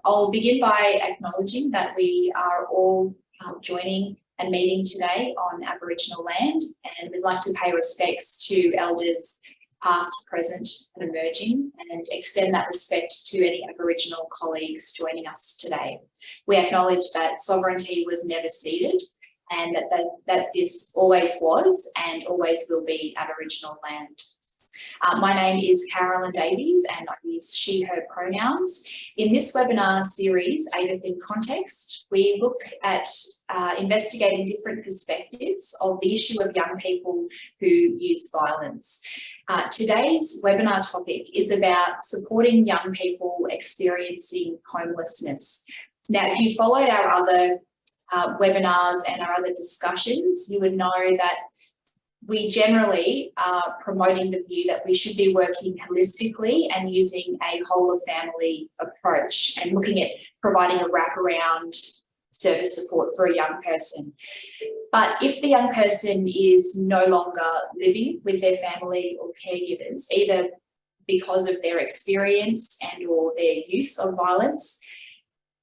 I'll begin by acknowledging that we are all joining and meeting today on Aboriginal land, and we'd like to pay respects to elders past, present and emerging, and extend that respect to any Aboriginal colleagues joining us today. We acknowledge that sovereignty was never ceded, and that this always was and always will be Aboriginal land. My name is Carolyn Davies and I use she, her pronouns. In this webinar series, AVITH in Context, we look at investigating different perspectives of the issue of young people who use violence. Today's webinar topic is about supporting young people experiencing homelessness. Now, if you followed our other webinars and our other discussions, you would know that we generally are promoting the view that we should be working holistically and using a whole of family approach and looking at providing a wraparound service support for a young person. But if the young person is no longer living with their family or caregivers, either because of their experience and or their use of violence,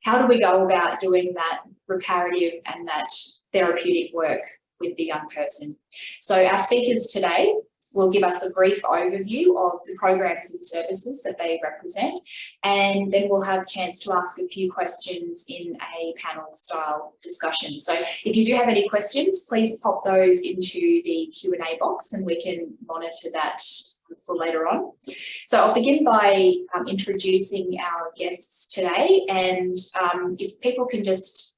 how do we go about doing that reparative and that therapeutic work with the young person? So our speakers today will give us a brief overview of the programs and services that they represent, and then we'll have a chance to ask a few questions in a panel style discussion. So if you do have any questions, please pop those into the Q&A box and we can monitor that for later on. So I'll begin by introducing our guests today, and if people can just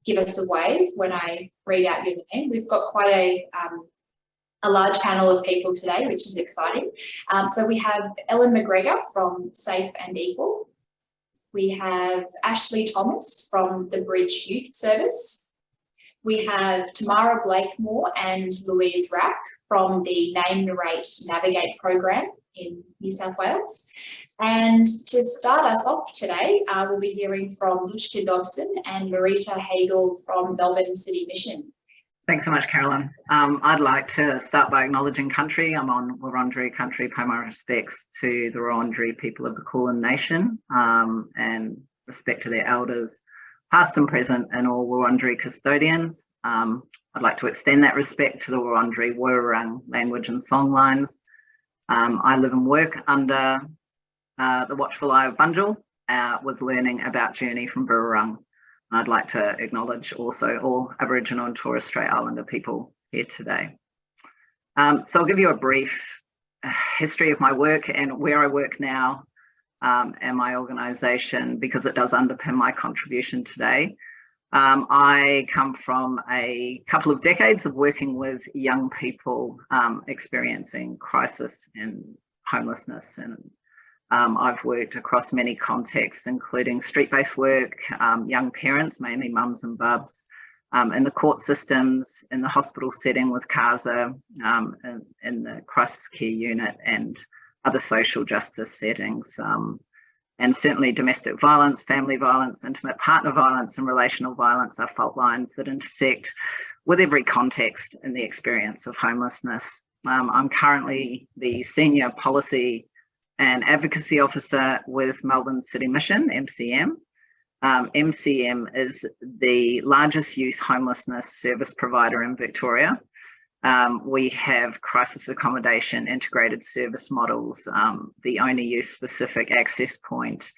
give us a wave when I read out your name. We've got quite a large panel of people today, which is exciting. So we have Ellen McGregor from Safe and Equal. We have Ashley Thomas from the Bridge Youth Service. We have Tamara Blakemore and Louise Rapp from the Name.Narrate.Navigate program in New South Wales. And to start us off today, we'll be hearing from Luchka Dobson and Marita Hagel from Melbourne City Mission. Thanks so much, Carolyn. I'd like to start by acknowledging country. I'm on Wurundjeri country, pay my respects to the Wurundjeri people of the Kulin Nation, and respect to their elders, past and present, and all Wurundjeri custodians. I'd like to extend that respect to the Wurundjeri Wurrung language and songlines. I live and work under the watchful eye of Bunjil, with learning about journey from Burrung. I'd like to acknowledge also all Aboriginal and Torres Strait Islander people here today. So I'll give you a brief history of my work and where I work now and my organisation, because it does underpin my contribution today. I come from a couple of decades of working with young people experiencing crisis and homelessness, and I've worked across many contexts, including street-based work, young parents, mainly mums and bubs, in the court systems, in the hospital setting with CASA, in the crisis care unit and other social justice settings. And certainly domestic violence, family violence, intimate partner violence and relational violence are fault lines that intersect with every context in the experience of homelessness. I'm currently the Senior Policy and Advocacy Officer with Melbourne City Mission, MCM. MCM is the largest youth homelessness service provider in Victoria. We have crisis accommodation, integrated service models, the only youth-specific access point,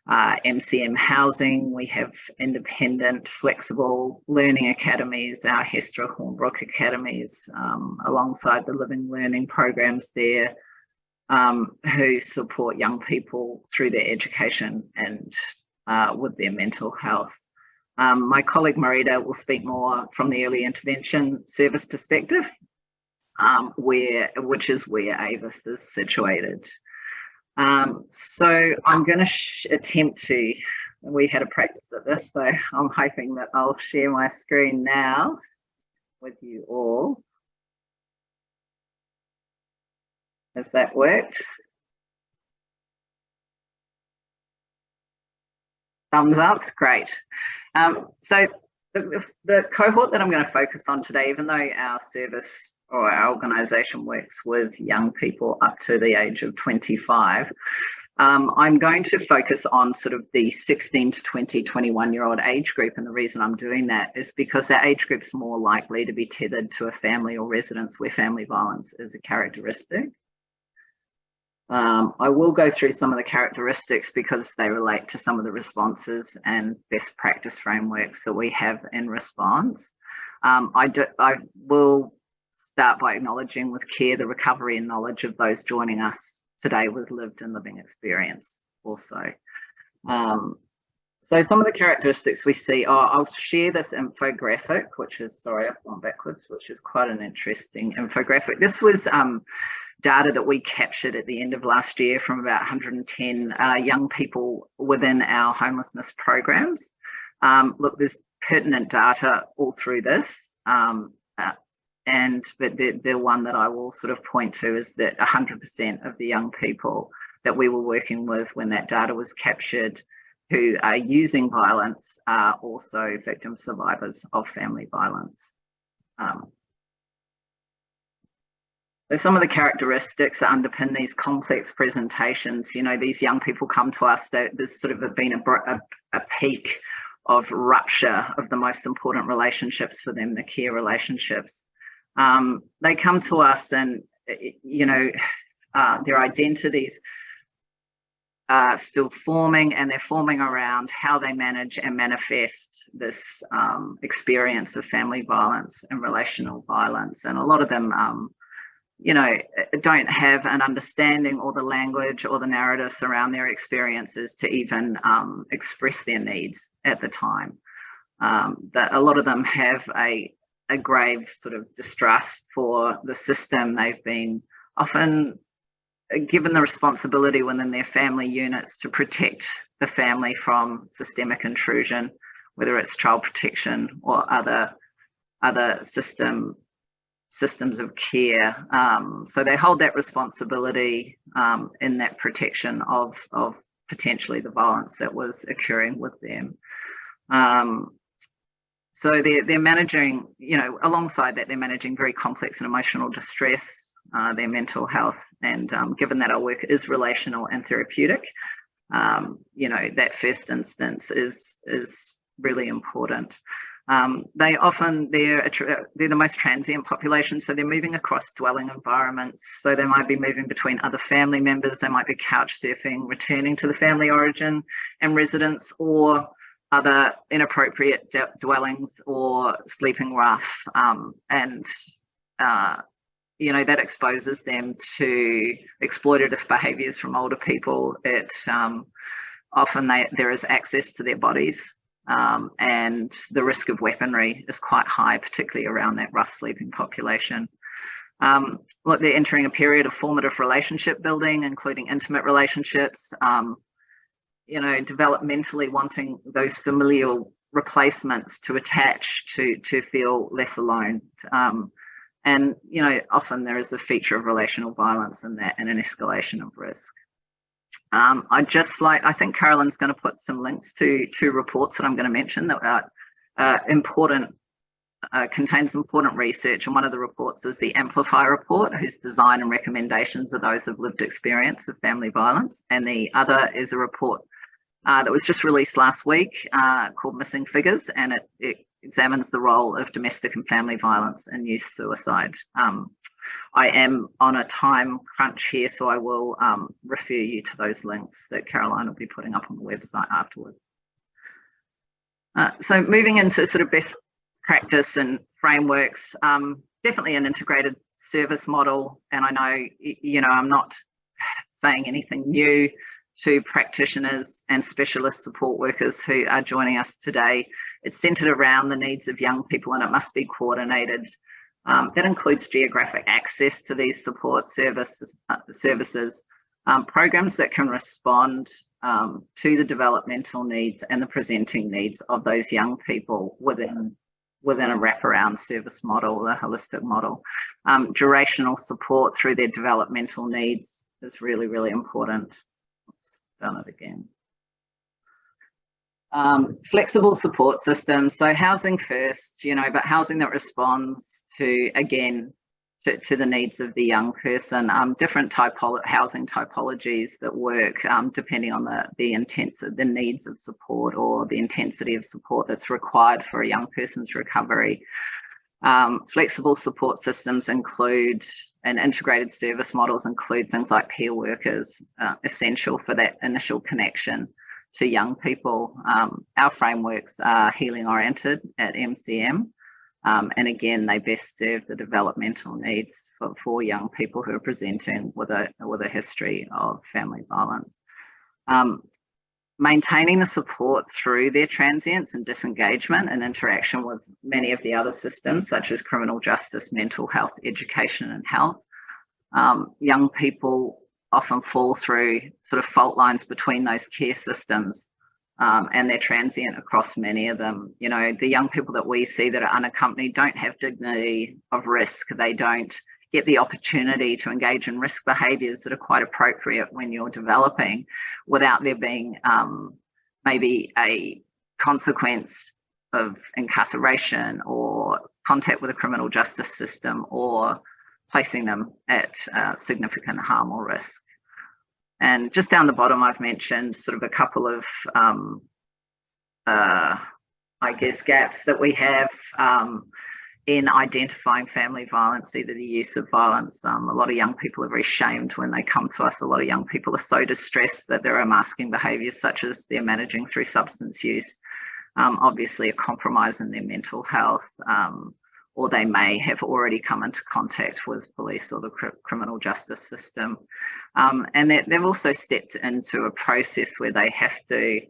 MCM housing. We have independent, flexible learning academies, our Hestra Hornbrook academies, alongside the living learning programs there, who support young people through their education and with their mental health. My colleague Marita will speak more from the early intervention service perspective, which is where AVITH is situated. So I'm going to attempt to, we had a practice at this, so I'm hoping that I'll share my screen now with you all. Has that worked? Thumbs up, great. So the cohort that I'm going to focus on today, even though our service or our organisation works with young people up to the age of 25, I'm going to focus on sort of the 16 to 21-year-old age group, and the reason I'm doing that is because that age group is more likely to be tethered to a family or residence where family violence is a characteristic. I will go through some of the characteristics because they relate to some of the responses and best practice frameworks that we have in response. I will start by acknowledging with care the recovery and knowledge of those joining us today with lived and living experience also. So some of the characteristics we see, I'll share this infographic, which is, sorry, I've gone backwards, which is quite an interesting infographic. This was data that we captured at the end of last year from about 110 young people within our homelessness programs. Look, there's pertinent data all through this. But the one that I will sort of point to is that 100% of the young people that we were working with when that data was captured who are using violence are also victim survivors of family violence. So some of the characteristics that underpin these complex presentations, you know, these young people come to us, there's sort of been a peak of rupture of the most important relationships for them, the care relationships. They come to us and, you know, their identities are still forming, and they're forming around how they manage and manifest this experience of family violence and relational violence. And a lot of them, you know, don't have an understanding or the language or the narratives around their experiences to even express their needs at the time. That a lot of them have a grave sort of distrust for the system. They've been often given the responsibility within their family units to protect the family from systemic intrusion, whether it's child protection or other systems of care. So they hold that responsibility in that protection of potentially the violence that was occurring with them. So they're managing, you know, alongside that, they're managing very complex and emotional distress, their mental health, and given that our work is relational and therapeutic, you know, that first instance is really important. They're the most transient population, so they're moving across dwelling environments. So they might be moving between other family members, they might be couch surfing, returning to the family origin and residence, or other inappropriate dwellings, or sleeping rough, you know, that exposes them to exploitative behaviours from older people. It often there is access to their bodies, and the risk of weaponry is quite high, particularly around that rough sleeping population. Look, they're entering a period of formative relationship building, including intimate relationships. You know, developmentally wanting those familial replacements to attach to feel less alone. And, you know, often there is a feature of relational violence in that, and an escalation of risk. I think Carolyn's going to put some links to two reports that I'm going to mention that are important, contains important research. And one of the reports is the Amplify report, whose design and recommendations are those of lived experience of family violence. And the other is a report that was just released last week called Missing Figures, and it examines the role of domestic and family violence and youth suicide. I am on a time crunch here, so I will refer you to those links that Caroline will be putting up on the website afterwards. So moving into sort of best practice and frameworks, definitely an integrated service model. And I know, you know, I'm not saying anything new to practitioners and specialist support workers who are joining us today. It's centred around the needs of young people, and it must be coordinated. That includes geographic access to these support services, programs that can respond to the developmental needs and the presenting needs of those young people within a wraparound service model, a holistic model. Durational support through their developmental needs is really, really important. Done it again. Flexible support systems, so housing first, you know, but housing that responds to, again, to the needs of the young person. Different housing typologies that work depending on the needs of support or the intensity of support that's required for a young person's recovery. Flexible support systems include, and integrated service models include things like peer workers, essential for that initial connection to young people. Our frameworks are healing oriented at MCM. And again, they best serve the developmental needs for young people who are presenting with a history of family violence. Maintaining the support through their transience and disengagement and interaction with many of the other systems, such as criminal justice, mental health, education and health. Young people often fall through sort of fault lines between those care systems. And they're transient across many of them. You know, the young people that we see that are unaccompanied don't have dignity of risk. They don't get the opportunity to engage in risk behaviours that are quite appropriate when you're developing, without there being maybe a consequence of incarceration or contact with a criminal justice system or placing them at significant harm or risk. And just down the bottom, I've mentioned sort of a couple of, I guess, gaps that we have in identifying family violence, either the use of violence. A lot of young people are very shamed when they come to us. A lot of young people are so distressed that there are masking behaviours such as they're managing through substance use, obviously a compromise in their mental health, or they may have already come into contact with police or the criminal justice system. And they've also stepped into a process where they have to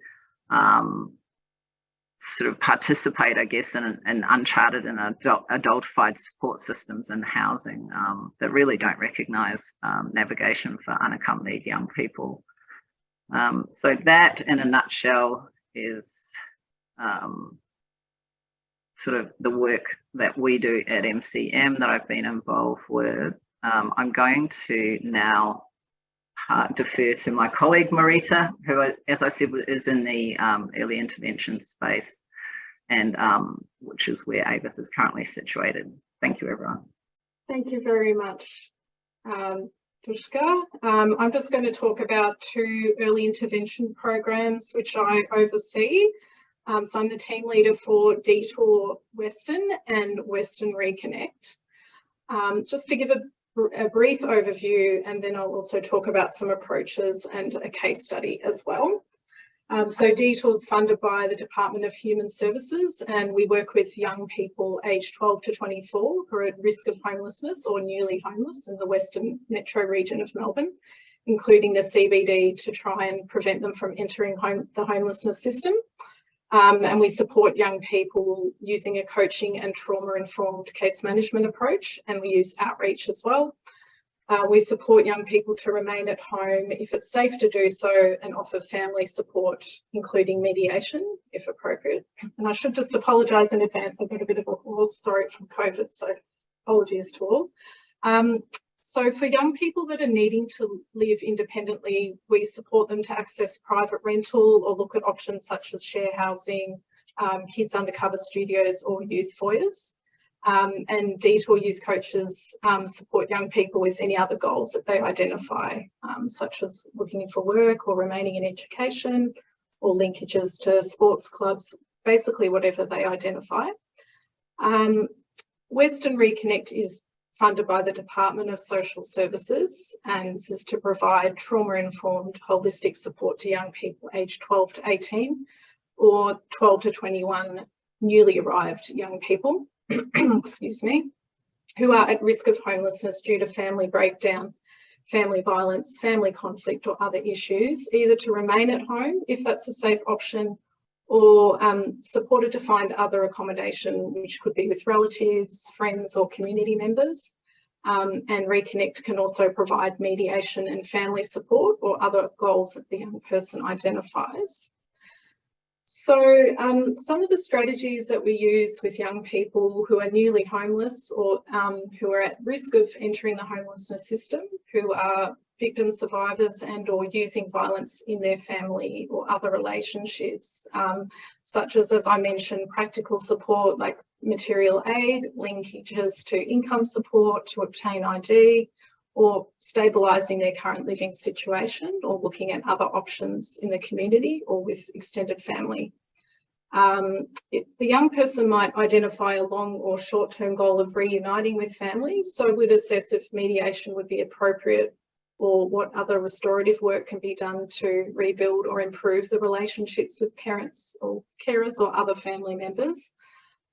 sort of participate, I guess, in uncharted and adultified support systems and housing that really don't recognise navigation for unaccompanied young people. So that, in a nutshell, is sort of the work that we do at MCM that I've been involved with. I'm going to now defer to my colleague Marita, who, as I said, is in the early intervention space, and which is where AVITH is currently situated. Thank you, everyone. Thank you very much, Dushka. I'm just going to talk about two early intervention programs which I oversee. So I'm the team leader for Detour Western and Western Reconnect. Just to give a brief overview, and then I'll also talk about some approaches and a case study as well. So Detour is funded by the Department of Human Services, and we work with young people aged 12 to 24 who are at risk of homelessness or newly homeless in the Western Metro region of Melbourne, including the CBD, to try and prevent them from entering the homelessness system. And we support young people using a coaching and trauma-informed case management approach, and we use outreach as well. We support young people to remain at home if it's safe to do so, and offer family support, including mediation if appropriate. And I should just apologise in advance, I've got a bit of a hoarse throat from COVID, so apologies to all. So for young people that are needing to live independently, we support them to access private rental or look at options such as share housing, kids undercover studios or youth foyers. And Detour youth coaches support young people with any other goals that they identify, such as looking for work or remaining in education or linkages to sports clubs, basically whatever they identify. Western Reconnect is funded by the Department of Social Services, and this is to provide trauma-informed holistic support to young people aged 12 to 18 or 12 to 21 newly arrived young people, excuse me, who are at risk of homelessness due to family breakdown, family violence, family conflict or other issues, either to remain at home if that's a safe option, or supported to find other accommodation, which could be with relatives, friends or community members. And Reconnect can also provide mediation and family support or other goals that the young person identifies. So some of the strategies that we use with young people who are newly homeless or who are at risk of entering the homelessness system, who are victim survivors and or using violence in their family or other relationships, such as I mentioned, practical support like material aid, linkages to income support to obtain ID, or stabilising their current living situation, or looking at other options in the community or with extended family. The young person might identify a long or short-term goal of reuniting with family, so we'd assess if mediation would be appropriate or what other restorative work can be done to rebuild or improve the relationships with parents or carers or other family members.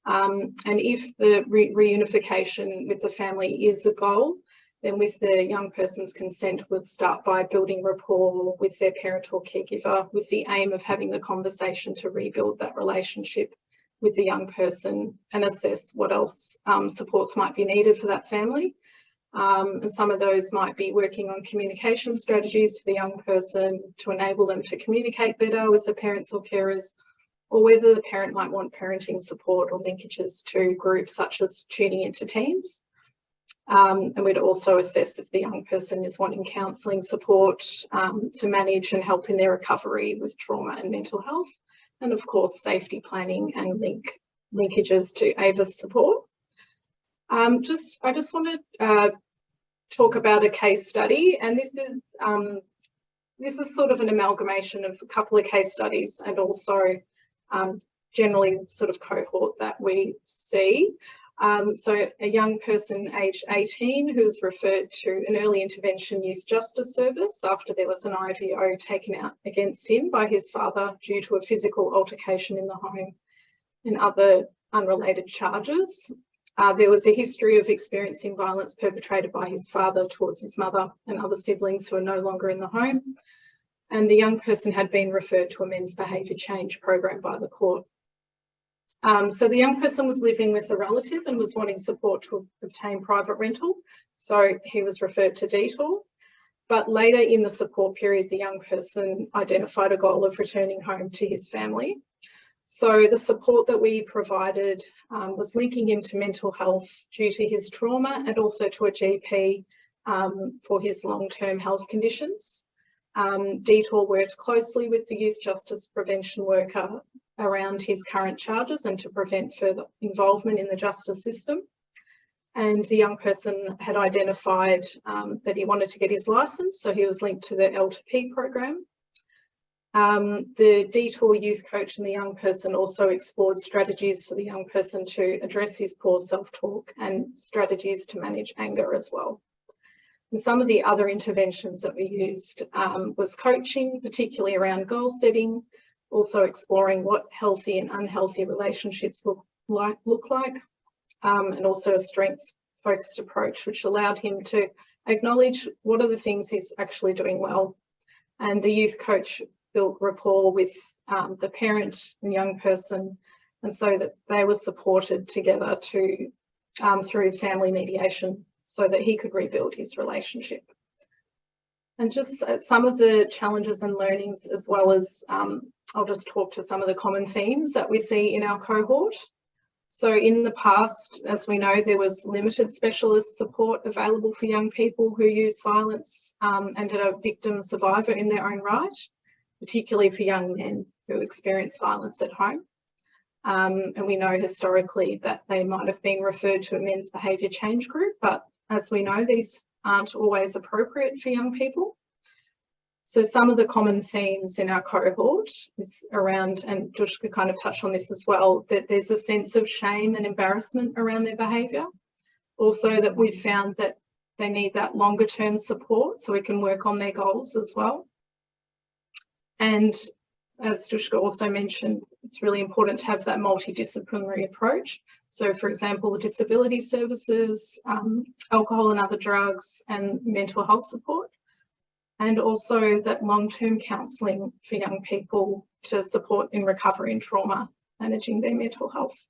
And if the reunification with the family is a goal, then with the young person's consent, would start by building rapport with their parent or caregiver with the aim of having the conversation to rebuild that relationship with the young person and assess what else supports might be needed for that family. And some of those might be working on communication strategies for the young person to enable them to communicate better with the parents or carers, or whether the parent might want parenting support or linkages to groups such as tuning into teens. And we'd also assess if the young person is wanting counselling support to manage and help in their recovery with trauma and mental health, and of course safety planning and linkages to AVITH support. I just want to talk about a case study, and this is sort of an amalgamation of a couple of case studies and also generally sort of cohort that we see. So a young person aged 18 who was referred to an early intervention youth justice service after there was an IVO taken out against him by his father due to a physical altercation in the home and other unrelated charges. There was a history of experiencing violence perpetrated by his father towards his mother and other siblings who are no longer in the home. And the young person had been referred to a men's behaviour change program by the court. So the young person was living with a relative and was wanting support to obtain private rental. So he was referred to Detour. But later in the support period, the young person identified a goal of returning home to his family. So the support that we provided was linking him to mental health due to his trauma and also to a GP for his long-term health conditions. Detour worked closely with the youth justice prevention worker around his current charges and to prevent further involvement in the justice system. And the young person had identified that he wanted to get his licence, so he was linked to the L2P program. The Detour youth coach and the young person also explored strategies for the young person to address his poor self-talk and strategies to manage anger as well. And some of the other interventions that we used was coaching, particularly around goal setting, also exploring what healthy and unhealthy relationships look like, and also a strengths-focused approach, which allowed him to acknowledge what are the things he's actually doing well. And the youth coach built rapport with the parent and young person, and so that they were supported together to through family mediation so that he could rebuild his relationship. And just some of the challenges and learnings, as well as I'll just talk to some of the common themes that we see in our cohort. So in the past, as we know, there was limited specialist support available for young people who use violence and are a victim survivor in their own right, particularly for young men who experience violence at home. And we know historically that they might have been referred to a men's behaviour change group, but as we know, these aren't always appropriate for young people. So some of the common themes in our cohort is around, and Dushka kind of touched on this as well, that there's a sense of shame and embarrassment around their behaviour. Also that we've found that they need that longer term support so we can work on their goals as well. And as Dushka also mentioned, it's really important to have that multidisciplinary approach. So for example, the disability services, alcohol and other drugs and mental health support. And also that long-term counselling for young people to support in recovery and trauma, managing their mental health.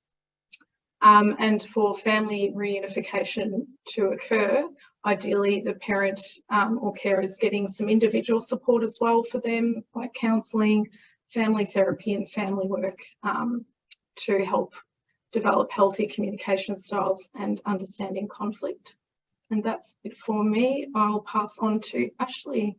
And for family reunification to occur, ideally the parent or carer is getting some individual support as well for them, like counselling, family therapy and family work to help develop healthy communication styles and understanding conflict. And that's it for me. I'll pass on to Ashley.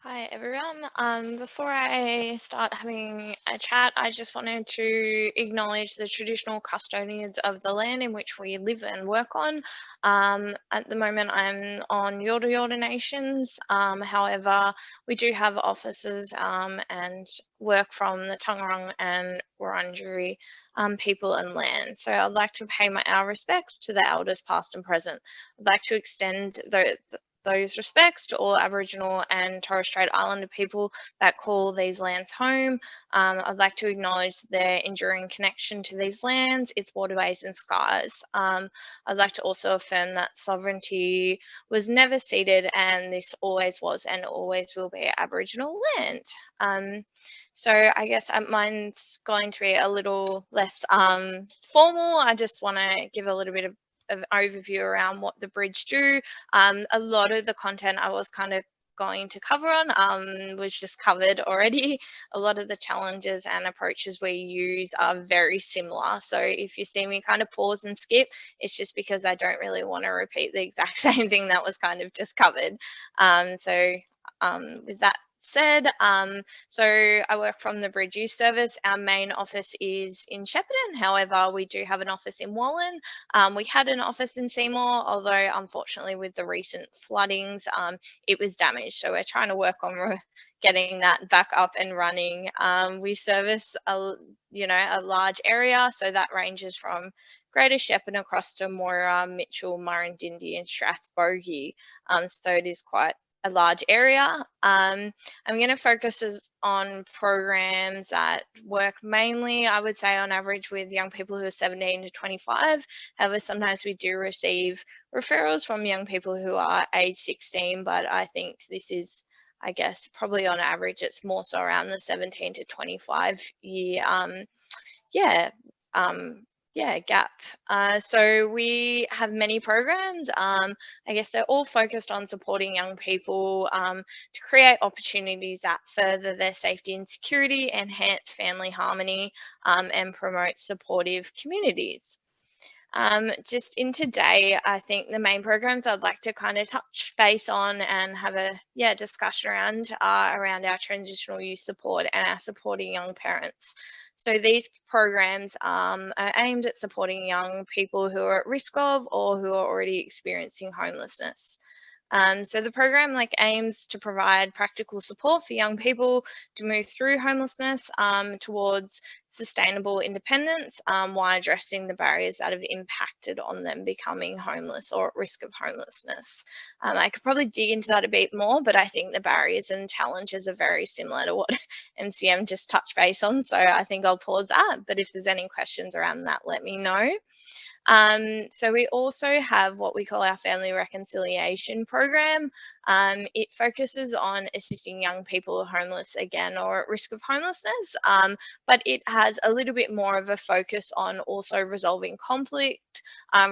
Hi everyone. Before I start having a chat, I just wanted to acknowledge the traditional custodians of the land in which we live and work on. At the moment, I'm on Yorta Yorta Nations. However, we do have offices and work from the Taungurung and Wurundjeri people and land. So I'd like to pay our respects to the elders past and present. I'd like to extend those respects to all Aboriginal and Torres Strait Islander people that call these lands home. I'd like to acknowledge their enduring connection to these lands, its waterways and skies. I'd like to also affirm that sovereignty was never ceded, and this always was and always will be Aboriginal land. So I guess mine's going to be a little less formal. I just want to give a little bit of an overview around what the bridge do. A lot of the content I was kind of going to cover on was just covered already. A lot of the challenges and approaches we use are very similar. So if you see me kind of pause and skip, it's just because I don't really want to repeat the exact same thing that was kind of just covered. With that said, so I work from the Bridge Youth Service. Our main office is in Shepparton. However, we do have an office in Wallen. We had an office in Seymour, although unfortunately with the recent floodings, it was damaged. So we're trying to work on getting that back up and running. We service a large area, so that ranges from Greater Shepparton across to Moira, Mitchell, Murrindindi and Strathbogie. So it is quite a large area. I'm going to focus on programs that work mainly, I would say, on average with young people who are 17 to 25. However, sometimes we do receive referrals from young people who are age 16, but I think this is, I guess, probably on average, it's more so around the 17 to 25 year gap. So we have many programs. I guess they're all focused on supporting young people to create opportunities that further their safety and security, enhance family harmony, and promote supportive communities. Just in today, I think the main programs I'd like to kind of touch base on and have a discussion around are around our transitional youth support and our supporting young parents. So these programs are aimed at supporting young people who are at risk of or who are already experiencing homelessness. So the program aims to provide practical support for young people to move through homelessness towards sustainable independence while addressing the barriers that have impacted on them becoming homeless or at risk of homelessness. I could probably dig into that a bit more, but I think the barriers and challenges are very similar to what MCM just touched base on. So I think I'll pause that, but if there's any questions around that, let me know. So we also have what we call our family reconciliation program. It focuses on assisting young people homeless again or at risk of homelessness, but it has a little bit more of a focus on also resolving conflict,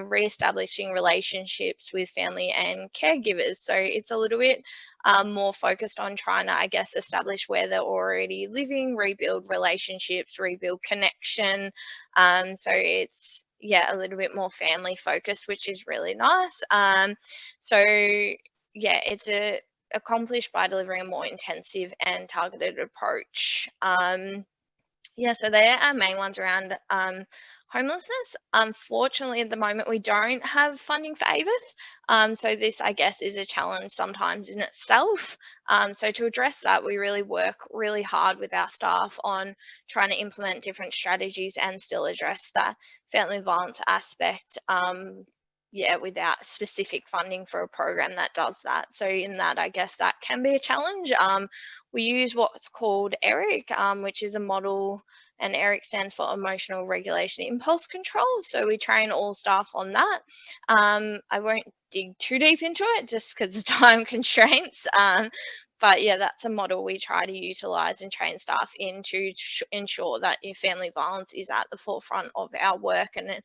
re-establishing relationships with family and caregivers. So it's a little bit more focused on trying to, I guess, establish where they're already living, rebuild relationships, rebuild connection. So it's a little bit more family focused, which is really nice. It's accomplished by delivering a more intensive and targeted approach. So they are our main ones around homelessness. Unfortunately, at the moment, we don't have funding for AVITH. So this, I guess, is a challenge sometimes in itself. So to address that, we really work really hard with our staff on trying to implement different strategies and still address that family violence aspect. Without specific funding for a program that does that. So in that, I guess that can be a challenge. We use what's called ERIC, which is a model, and ERIC stands for Emotional Regulation Impulse Control. So we train all staff on that. I won't dig too deep into it just because of time constraints. But that's a model we try to utilise and train staff in to ensure that your family violence is at the forefront of our work and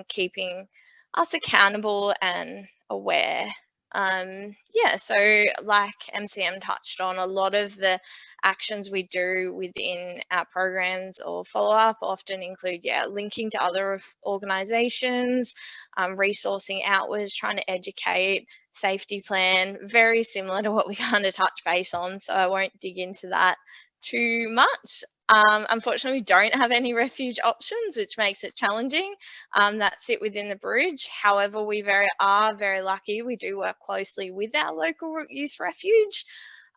keeping us accountable and aware Yeah, so like MCM touched on, a lot of the actions we do within our programs or follow-up often include, linking to other organisations, resourcing outwards, trying to educate, safety plan, very similar to what we kind of touch base on, so I won't dig into that too much. Unfortunately, we don't have any refuge options, which makes it challenging, that sit within the bridge. However, we are very lucky. We do work closely with our local youth refuge.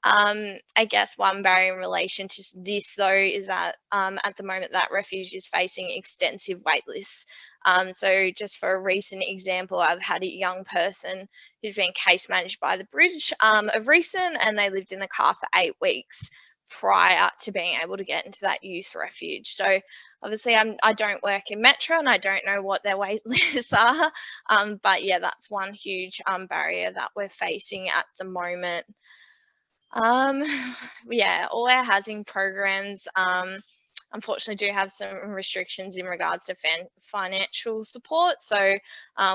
I guess one barrier in relation to this, though, is that at the moment that refuge is facing extensive wait lists. So just for a recent example, I've had a young person who's been case managed by the bridge of recent, and they lived in the car for 8 weeks prior to being able to get into that youth refuge. So obviously I don't work in Metro and I don't know what their wait lists are, but yeah, that's one huge barrier that we're facing at the moment. Yeah, all our housing programs unfortunately do have some restrictions in regards to financial support. So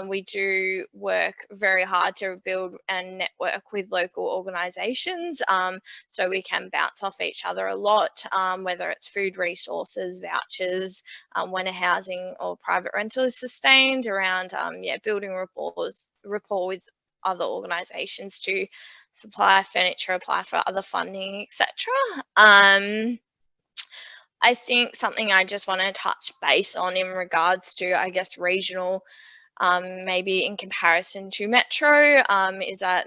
we do work very hard to build and network with local organisations, so we can bounce off each other a lot, whether it's food resources, vouchers, when a housing or private rental is sustained, around building rapport with other organisations to supply furniture, apply for other funding, etc. I think something I just want to touch base on in regards to, I guess, regional, maybe in comparison to Metro, is that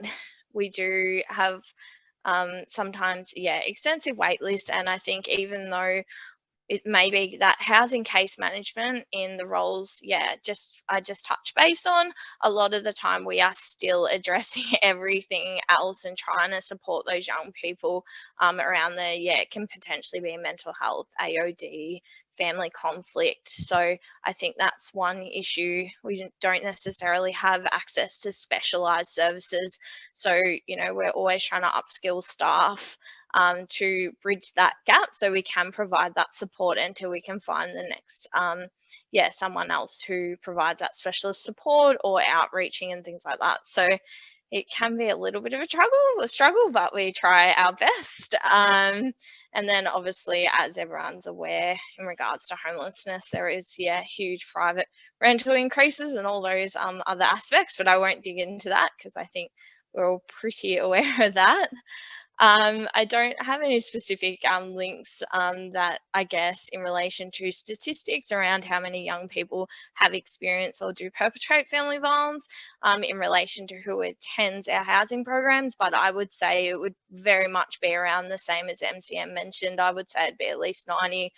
we do have sometimes, extensive wait lists. And I think even though it may be that housing case management in the roles, I just touch base on, a lot of the time we are still addressing everything else and trying to support those young people around it can potentially be mental health, AOD, family conflict. So I think that's one issue. We don't necessarily have access to specialised services. So, we're always trying to upskill staff to bridge that gap so we can provide that support until we can find the next, someone else who provides that specialist support or outreaching and things like that. So it can be a little bit of a struggle, but we try our best. And then obviously, as everyone's aware, in regards to homelessness, there is, huge private rental increases and all those other aspects, but I won't dig into that because I think we're all pretty aware of that. I don't have any specific links that I guess in relation to statistics around how many young people have experienced or do perpetrate family violence in relation to who attends our housing programs, but I would say it would very much be around the same as MCM mentioned. I would say it'd be at least 90+%.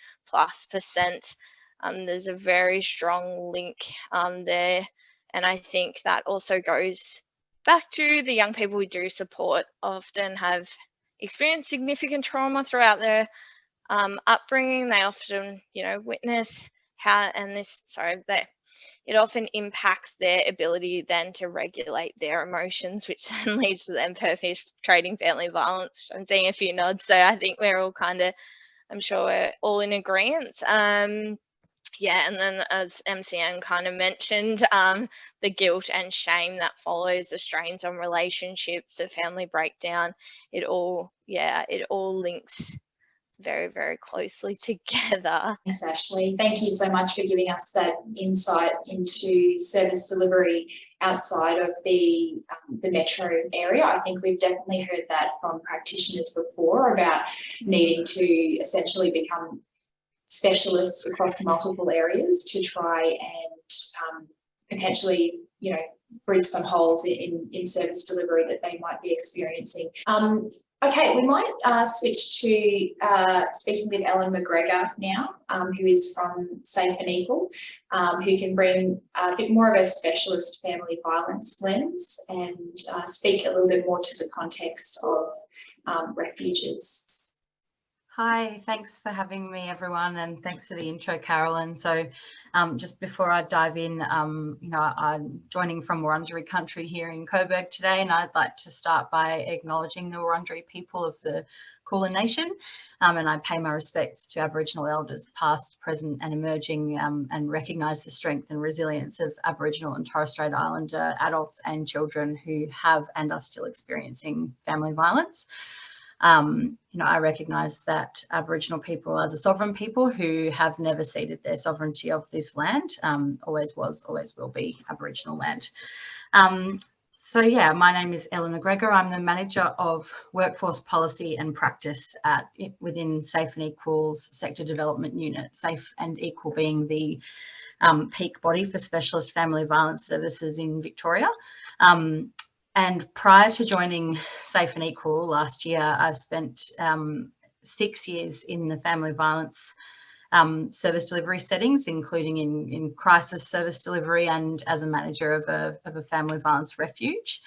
There's a very strong link there, and I think that also goes back to the young people we do support often have experienced significant trauma throughout their upbringing. They often, witness how, it often impacts their ability then to regulate their emotions, which then leads to them perpetrating family violence. I'm seeing a few nods, so I think we're all I'm sure we're all in agreement. And then as MCN kind of mentioned, the guilt and shame that follows, the strains on relationships, the family breakdown, it all links very, very closely together. Thanks, Ashley. Thank you so much for giving us that insight into service delivery outside of the metro area. I think we've definitely heard that from practitioners before about needing to essentially become specialists across multiple areas to try and potentially, bridge some holes in service delivery that they might be experiencing. Okay, we might switch to speaking with Ellen McGregor now, who is from Safe and Equal, who can bring a bit more of a specialist family violence lens and speak a little bit more to the context of refuges. Hi, thanks for having me, everyone, and thanks for the intro, Carolyn. So just before I dive in, I'm joining from Wurundjeri country here in Coburg today, and I'd like to start by acknowledging the Wurundjeri people of the Kulin Nation, and I pay my respects to Aboriginal elders past, present and emerging, and recognise the strength and resilience of Aboriginal and Torres Strait Islander adults and children who have and are still experiencing family violence. I recognise that Aboriginal people as a sovereign people who have never ceded their sovereignty of this land, always was, always will be Aboriginal land. So yeah, my name is Ellen McGregor. I'm the Manager of Workforce Policy and Practice within Safe and Equal's Sector Development Unit, Safe and Equal being the peak body for specialist family violence services in Victoria. And prior to joining Safe and Equal last year, I've spent 6 years in the family violence service delivery settings, including in crisis service delivery and as a manager of a family violence refuge.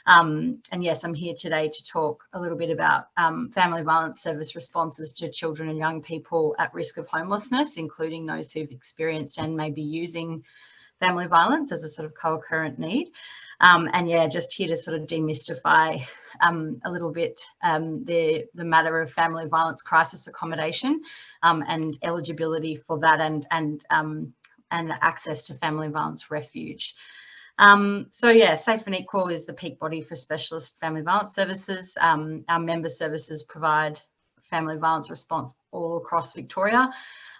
And yes, I'm here today to talk a little bit about family violence service responses to children and young people at risk of homelessness, including those who've experienced and may be using family violence as a sort of co-occurrent need. And yeah, just here to sort of demystify a little bit the matter of family violence crisis accommodation and eligibility for that and access to family violence refuge. So yeah, Safe and Equal is the peak body for specialist family violence services. Our member services provide family violence response all across Victoria,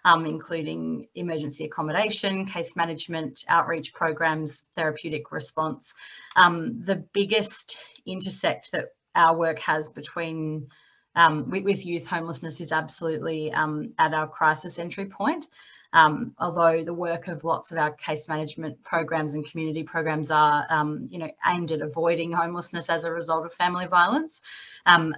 including emergency accommodation, case management, outreach programs, therapeutic response. The biggest intersect that our work has between with youth homelessness is absolutely at our crisis entry point. Although the work of lots of our case management programs and community programs are, aimed at avoiding homelessness as a result of family violence,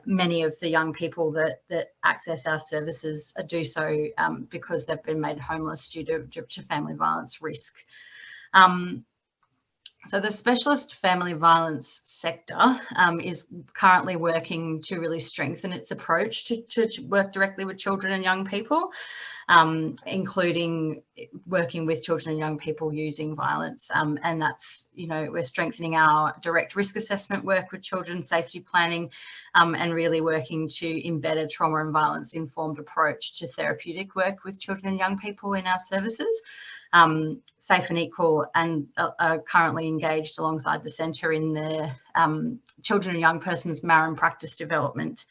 many of the young people that access our services do so because they've been made homeless due to family violence risk. So the specialist family violence sector is currently working to really strengthen its approach to work directly with children and young people, including working with children and young people using violence. And that's, we're strengthening our direct risk assessment work with children, safety planning, and really working to embed a trauma and violence informed approach to therapeutic work with children and young people in our services. Safe and Equal and are currently engaged alongside the centre in the children and young persons Marin practice development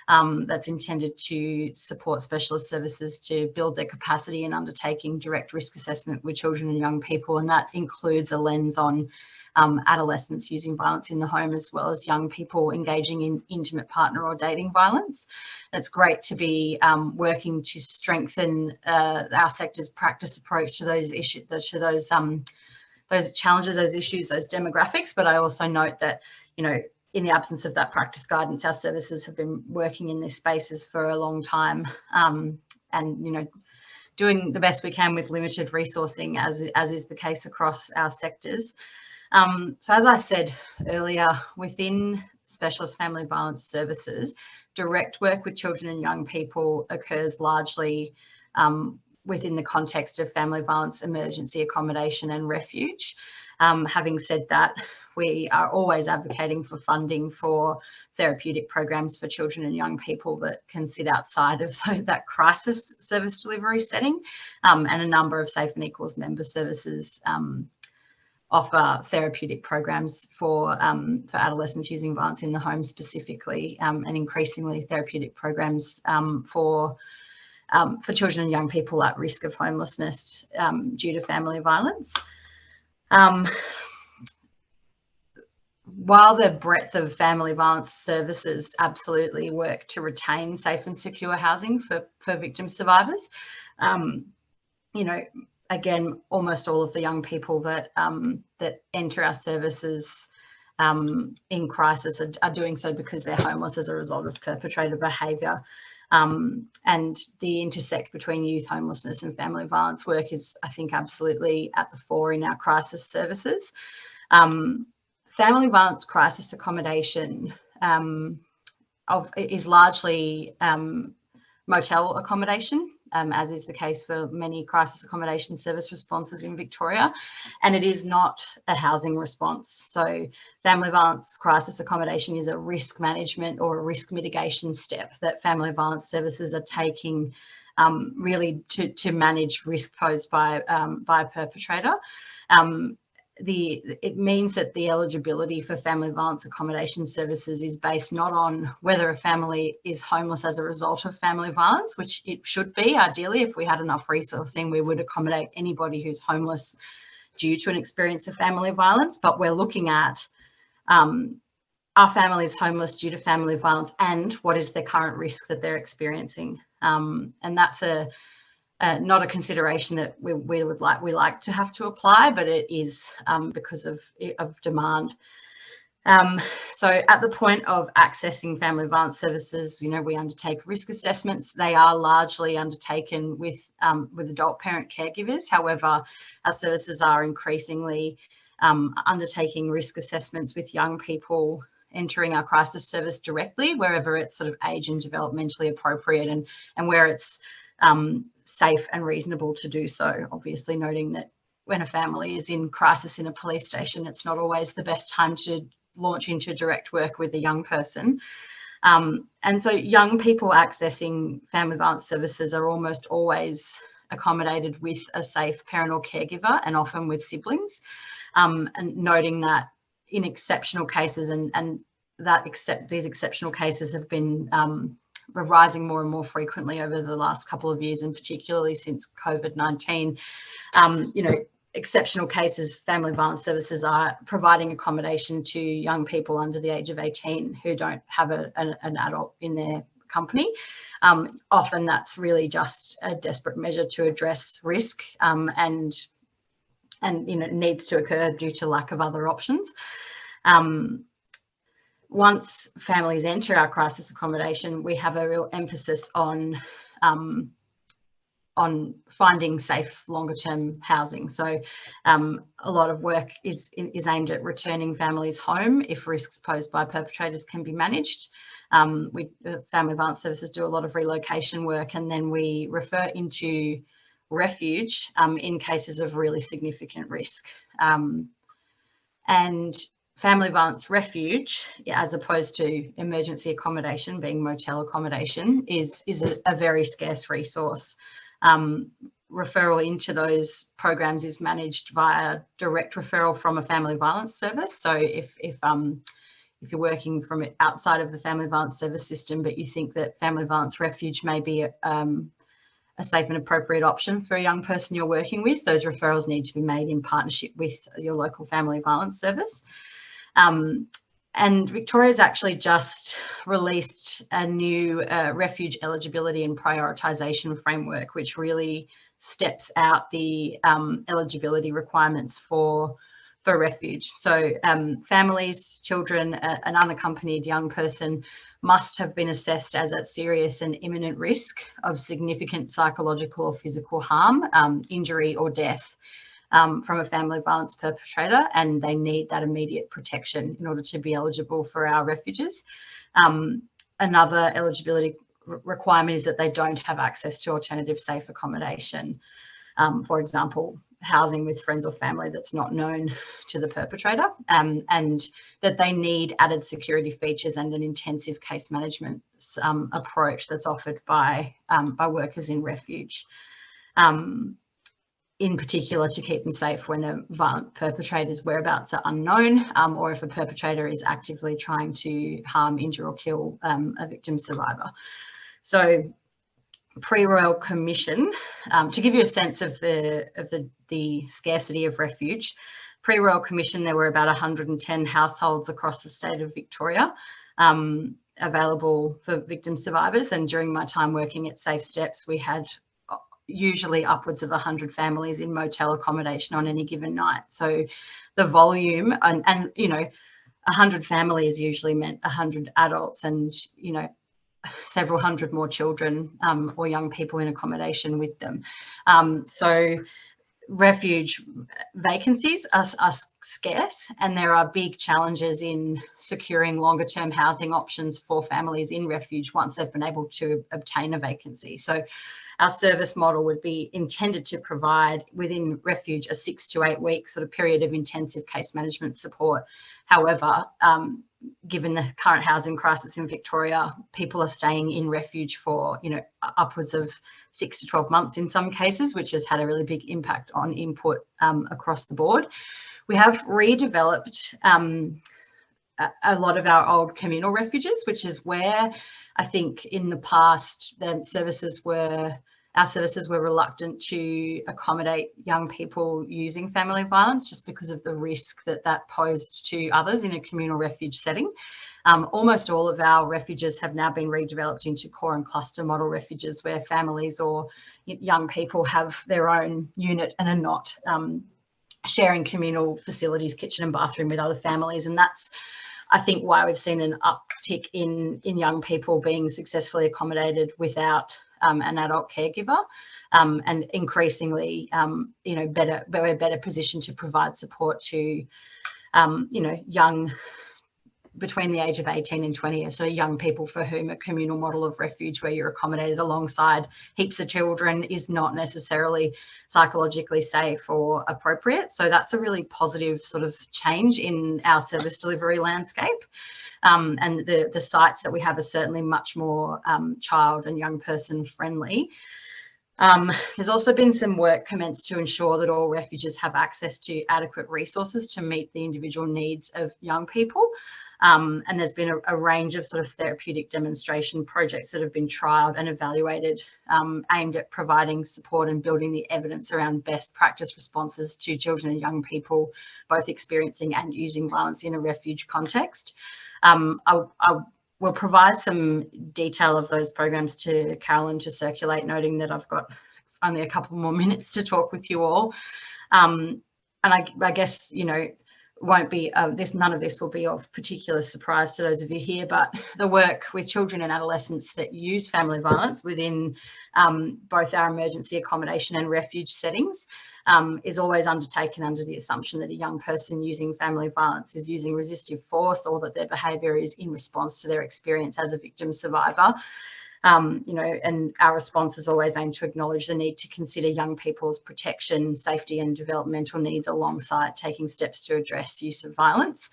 that's intended to support specialist services to build their capacity in undertaking direct risk assessment with children and young people, and that includes a lens on adolescents using violence in the home, as well as young people engaging in intimate partner or dating violence. And it's great to be working to strengthen our sector's practice approach to those issues, to those challenges, those issues, those demographics. But I also note that, in the absence of that practice guidance, our services have been working in these spaces for a long time, and doing the best we can with limited resourcing, as is the case across our sectors. So as I said earlier, within specialist family violence services, direct work with children and young people occurs largely within the context of family violence emergency accommodation and refuge. Having said that, we are always advocating for funding for therapeutic programs for children and young people that can sit outside of that crisis service delivery setting, and a number of Safe and Equal's member services offer therapeutic programs for adolescents using violence in the home specifically, and increasingly therapeutic programs for children and young people at risk of homelessness due to family violence. While the breadth of family violence services absolutely work to retain safe and secure housing for victim survivors, again, almost all of the young people that enter our services in crisis are doing so because they're homeless as a result of perpetrator behaviour. And the intersect between youth homelessness and family violence work is, I think, absolutely at the fore in our crisis services. Family violence crisis accommodation is largely motel accommodation, as is the case for many crisis accommodation service responses in Victoria, and it is not a housing response. So family violence crisis accommodation is a risk management or a risk mitigation step that family violence services are taking really to manage risk posed by a perpetrator. It means that the eligibility for family violence accommodation services is based not on whether a family is homeless as a result of family violence, which it should be. Ideally, if we had enough resourcing, we would accommodate anybody who's homeless due to an experience of family violence, but we're looking at are families homeless due to family violence, and what is the current risk that they're experiencing? And that's not a consideration that we like to have to apply, but it is because of demand. So at the point of accessing family violence services, we undertake risk assessments. They are largely undertaken with adult parent caregivers. However, our services are increasingly undertaking risk assessments with young people entering our crisis service directly, wherever it's sort of age and developmentally appropriate, and where it's safe and reasonable to do so. Obviously, noting that when a family is in crisis in a police station, it's not always the best time to launch into direct work with a young person. And so young people accessing family violence services are almost always accommodated with a safe parent or caregiver, and often with siblings. And noting that in exceptional cases, and these exceptional cases have been rising more and more frequently over the last couple of years, and particularly since COVID-19. Exceptional cases, family violence services are providing accommodation to young people under the age of 18 who don't have an adult in their company. Often that's really just a desperate measure to address risk, and needs to occur due to lack of other options. Once families enter our crisis accommodation, we have a real emphasis on finding safe longer-term housing. So a lot of work is aimed at returning families home if risks posed by perpetrators can be managed. Family violence services do a lot of relocation work, and then we refer into refuge in cases of really significant risk. And family violence refuge, as opposed to emergency accommodation, being motel accommodation, is a very scarce resource. Referral into those programs is managed via direct referral from a family violence service. So if you're working from outside of the family violence service system, but you think that family violence refuge may be a safe and appropriate option for a young person you're working with, those referrals need to be made in partnership with your local family violence service. And Victoria's actually just released a new refuge eligibility and prioritisation framework, which really steps out the eligibility requirements for refuge. So families, children, an unaccompanied young person must have been assessed as at serious and imminent risk of significant psychological or physical harm, injury or death from a family violence perpetrator, and they need that immediate protection in order to be eligible for our refuges. Another eligibility requirement is that they don't have access to alternative safe accommodation. For example, housing with friends or family that's not known to the perpetrator, and that they need added security features and an intensive case management approach that's offered by workers in refuge. In particular, to keep them safe when a violent perpetrator's whereabouts are unknown, or if a perpetrator is actively trying to harm, injure or kill a victim survivor. So pre-Royal Commission, to give you a sense of the scarcity of refuge, pre-Royal Commission there were about 110 households across the state of Victoria available for victim survivors, and during my time working at Safe Steps we had usually upwards of 100 families in motel accommodation on any given night. So the volume, and 100 families usually meant 100 adults and several hundred more children or young people in accommodation with them. So refuge vacancies are scarce, and there are big challenges in securing longer term housing options for families in refuge once they've been able to obtain a vacancy. So our service model would be intended to provide within refuge a 6 to 8 week sort of period of intensive case management support. However, given the current housing crisis in Victoria, people are staying in refuge for, you know, upwards of 6 to 12 months in some cases, which has had a really big impact on input across the board. We have redeveloped a lot of our old communal refuges, which is where I think in the past our services were reluctant to accommodate young people using family violence just because of the risk that that posed to others in a communal refuge setting. Almost all of our refuges have now been redeveloped into core and cluster model refuges where families or young people have their own unit and are not sharing communal facilities, kitchen and bathroom with other families. And that's, I think, why we've seen an uptick in young people being successfully accommodated without an adult caregiver, and increasingly, you know, we're better positioned to provide support to, you know, young between the age of 18 and 20, so young people for whom a communal model of refuge where you're accommodated alongside heaps of children is not necessarily psychologically safe or appropriate. So that's a really positive sort of change in our service delivery landscape. And the sites that we have are certainly much more child and young person friendly. There's also been some work commenced to ensure that all refuges have access to adequate resources to meet the individual needs of young people. And there's been a range of sort of therapeutic demonstration projects that have been trialled and evaluated, aimed at providing support and building the evidence around best practice responses to children and young people, both experiencing and using violence in a refuge context. I will provide some detail of those programs to Carolyn to circulate, noting that I've got only a couple more minutes to talk with you all. And I guess, you know, won't be none of this will be of particular surprise to those of you here, but the work with children and adolescents that use family violence within both our emergency accommodation and refuge settings is always undertaken under the assumption that a young person using family violence is using resistive force, or that their behaviour is in response to their experience as a victim survivor. You know, and our response is always aimed to acknowledge the need to consider young people's protection, safety and developmental needs alongside taking steps to address use of violence.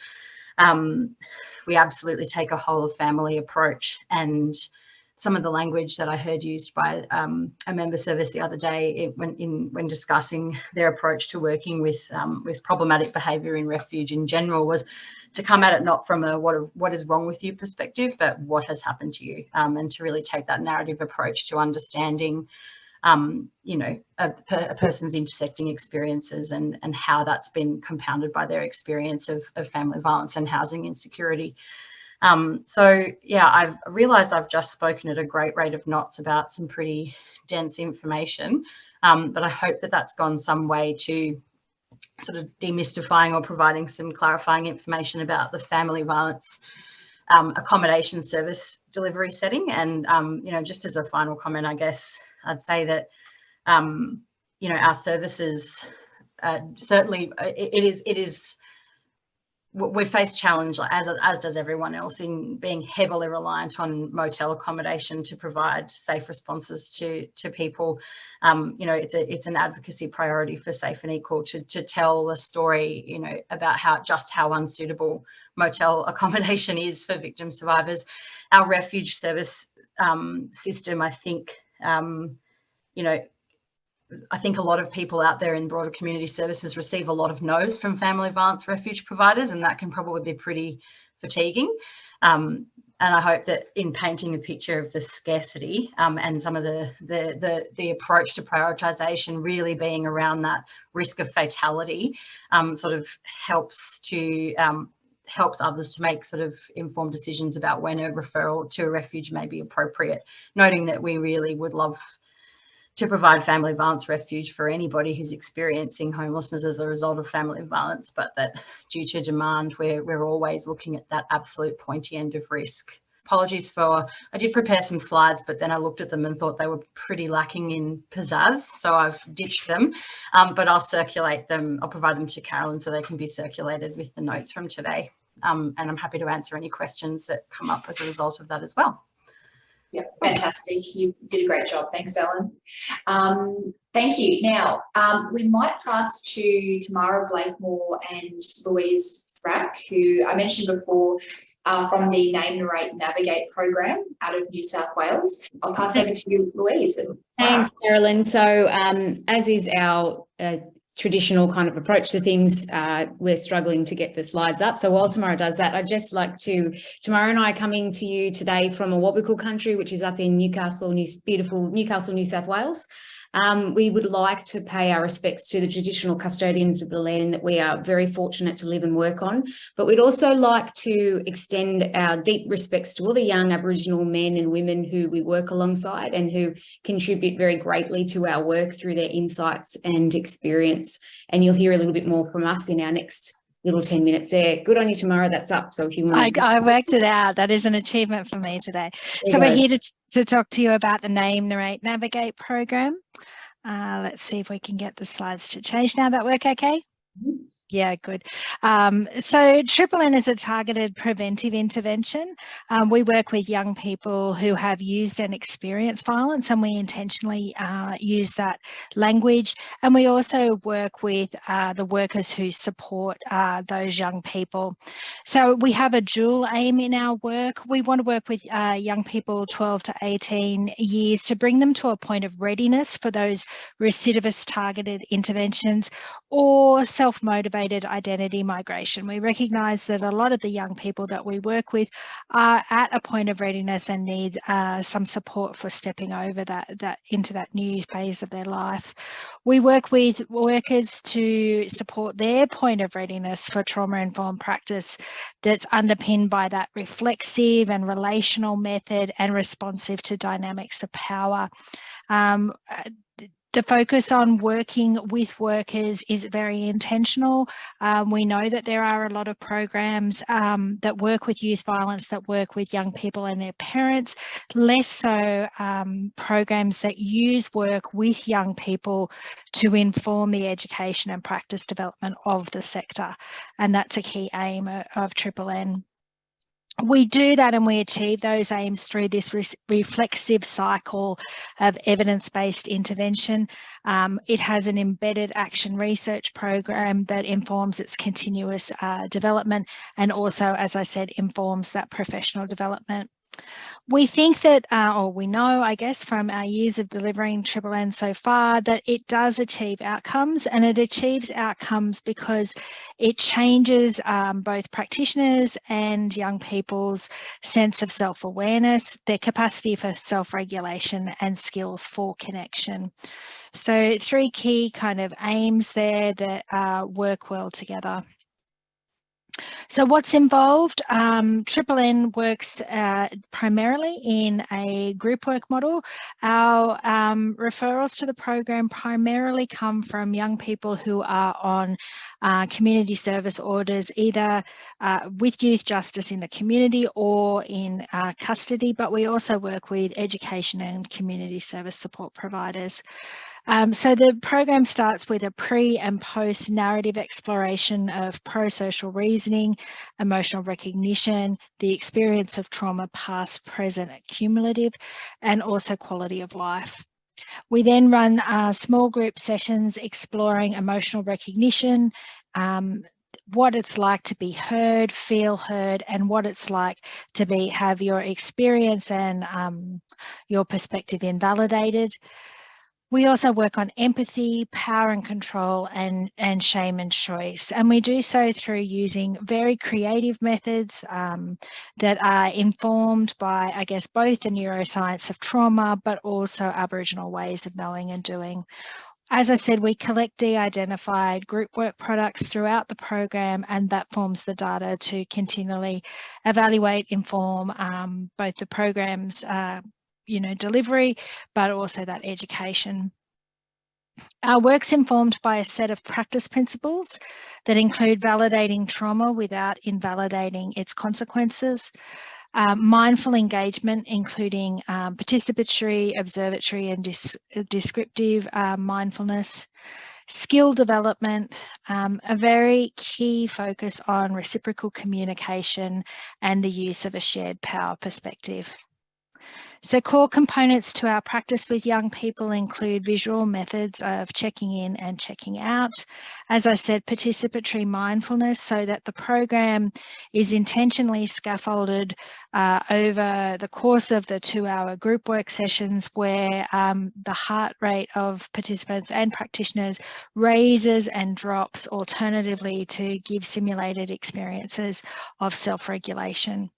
We absolutely take a whole of family approach, and some of the language that I heard used by a member service the other day when discussing their approach to working with problematic behaviour in refuge in general was to come at it not from a what is wrong with you perspective, but what has happened to you, and to really take that narrative approach to understanding, you know, a person's intersecting experiences and how that's been compounded by their experience of family violence and housing insecurity. So yeah, I've realised I've just spoken at a great rate of knots about some pretty dense information, but I hope that that's gone some way to sort of demystifying or providing some clarifying information about the family violence accommodation service delivery setting. And, you know, just as a final comment, I guess I'd say that, you know, our services, certainly it is we face challenge, as does everyone else, in being heavily reliant on motel accommodation to provide safe responses to people. You know, it's an advocacy priority for Safe and Equal to tell the story, you know, about how unsuitable motel accommodation is for victim survivors. Our refuge service system, I think, you know, I think a lot of people out there in broader community services receive a lot of no's from family violence refuge providers, and that can probably be pretty fatiguing. And I hope that in painting a picture of the scarcity and some of the approach to prioritisation really being around that risk of fatality, sort of helps others to make sort of informed decisions about when a referral to a refuge may be appropriate, noting that we really would love to provide family violence refuge for anybody who's experiencing homelessness as a result of family violence, but that due to demand, we're always looking at that absolute pointy end of risk apologies for, I did prepare some slides, but then I looked at them and thought they were pretty lacking in pizzazz, so I've ditched them, but I'll circulate them, I'll provide them to Carolyn so they can be circulated with the notes from today. And I'm happy to answer any questions that come up as a result of that as well. Yeah, fantastic. You did a great job. Thanks, Ellen. Thank you. Now, we might pass to Tamara Blakemore and Louise Frack, who I mentioned before, from the Name.Narrate.Navigate program out of New South Wales. I'll pass over to you, Louise. Thanks, Carolyn. So as is our traditional kind of approach to things, we're struggling to get the slides up. So while Tamara does that, I'd just like to, Tamara and I are coming to you today from Awabakal country, which is up in Newcastle, beautiful Newcastle, New South Wales. We would like to pay our respects to the traditional custodians of the land that we are very fortunate to live and work on, but we'd also like to extend our deep respects to all the young Aboriginal men and women who we work alongside and who contribute very greatly to our work through their insights and experience. And you'll hear a little bit more from us in our next little 10 minutes there. Good on you, Tamara. That's up. So if you want to... I worked it out. That is an achievement for me today. So we're here to talk to you about the Name.Narrate.Navigate program. Let's see if we can get the slides to change now. That work okay? Mm-hmm. Yeah, good. So Triple N is a targeted preventive intervention. We work with young people who have used and experienced violence, and we intentionally use that language. And we also work with the workers who support those young people. So we have a dual aim in our work. We want to work with young people 12 to 18 years to bring them to a point of readiness for those recidivist targeted interventions or self-motivated identity migration. We recognise that a lot of the young people that we work with are at a point of readiness and need some support for stepping over that into that new phase of their life. We work with workers to support their point of readiness for trauma-informed practice that's underpinned by that reflexive and relational method and responsive to dynamics of power. The focus on working with workers is very intentional. We know that there are a lot of programs that work with youth violence, that work with young people and their parents, less so programs that use work with young people to inform the education and practice development of the sector. And that's a key aim of Triple N. We do that and we achieve those aims through this reflexive cycle of evidence-based intervention. It has an embedded action research program that informs its continuous development and also, as I said, informs that professional development. We think that, or we know, I guess, from our years of delivering Triple N so far, that it does achieve outcomes, and it achieves outcomes because it changes both practitioners and young people's sense of self-awareness, their capacity for self-regulation and skills for connection. So 3 key kind of aims there that work well together. So what's involved? Triple N works primarily in a group work model. Our referrals to the program primarily come from young people who are on community service orders, either with youth justice in the community or in custody, but we also work with education and community service support providers. So the program starts with a pre and post narrative exploration of pro-social reasoning, emotional recognition, the experience of trauma, past, present, cumulative, and also quality of life. We then run small group sessions exploring emotional recognition, what it's like to be heard, feel heard, and what it's like to have your experience and your perspective invalidated. We also work on empathy, power and control, and shame and choice. And we do so through using very creative methods that are informed by, I guess, both the neuroscience of trauma, but also Aboriginal ways of knowing and doing. As I said, we collect de-identified group work products throughout the program, and that forms the data to continually evaluate, inform both the program's delivery, but also that education. Our work's informed by a set of practice principles that include validating trauma without invalidating its consequences, mindful engagement, including participatory, observatory and descriptive mindfulness, skill development, a very key focus on reciprocal communication and the use of a shared power perspective. So core components to our practice with young people include visual methods of checking in and checking out. As I said, participatory mindfulness, so that the program is intentionally scaffolded over the course of the 2-hour group work sessions, where the heart rate of participants and practitioners raises and drops alternatively to give simulated experiences of self-regulation.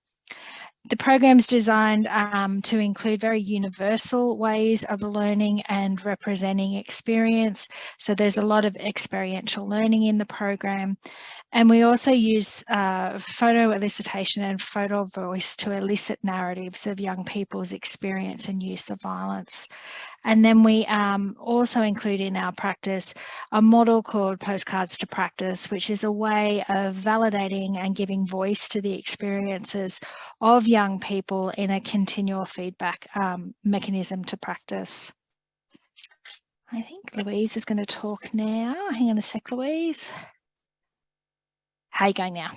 The program is designed to include very universal ways of learning and representing experience. So there's a lot of experiential learning in the program. And we also use photo elicitation and photo voice to elicit narratives of young people's experience and use of violence. And then we also include in our practice a model called Postcards to Practice, which is a way of validating and giving voice to the experiences of young people in a continual feedback mechanism to practice. I think Louise is going to talk now. Hang on a sec, Louise. How are you going now?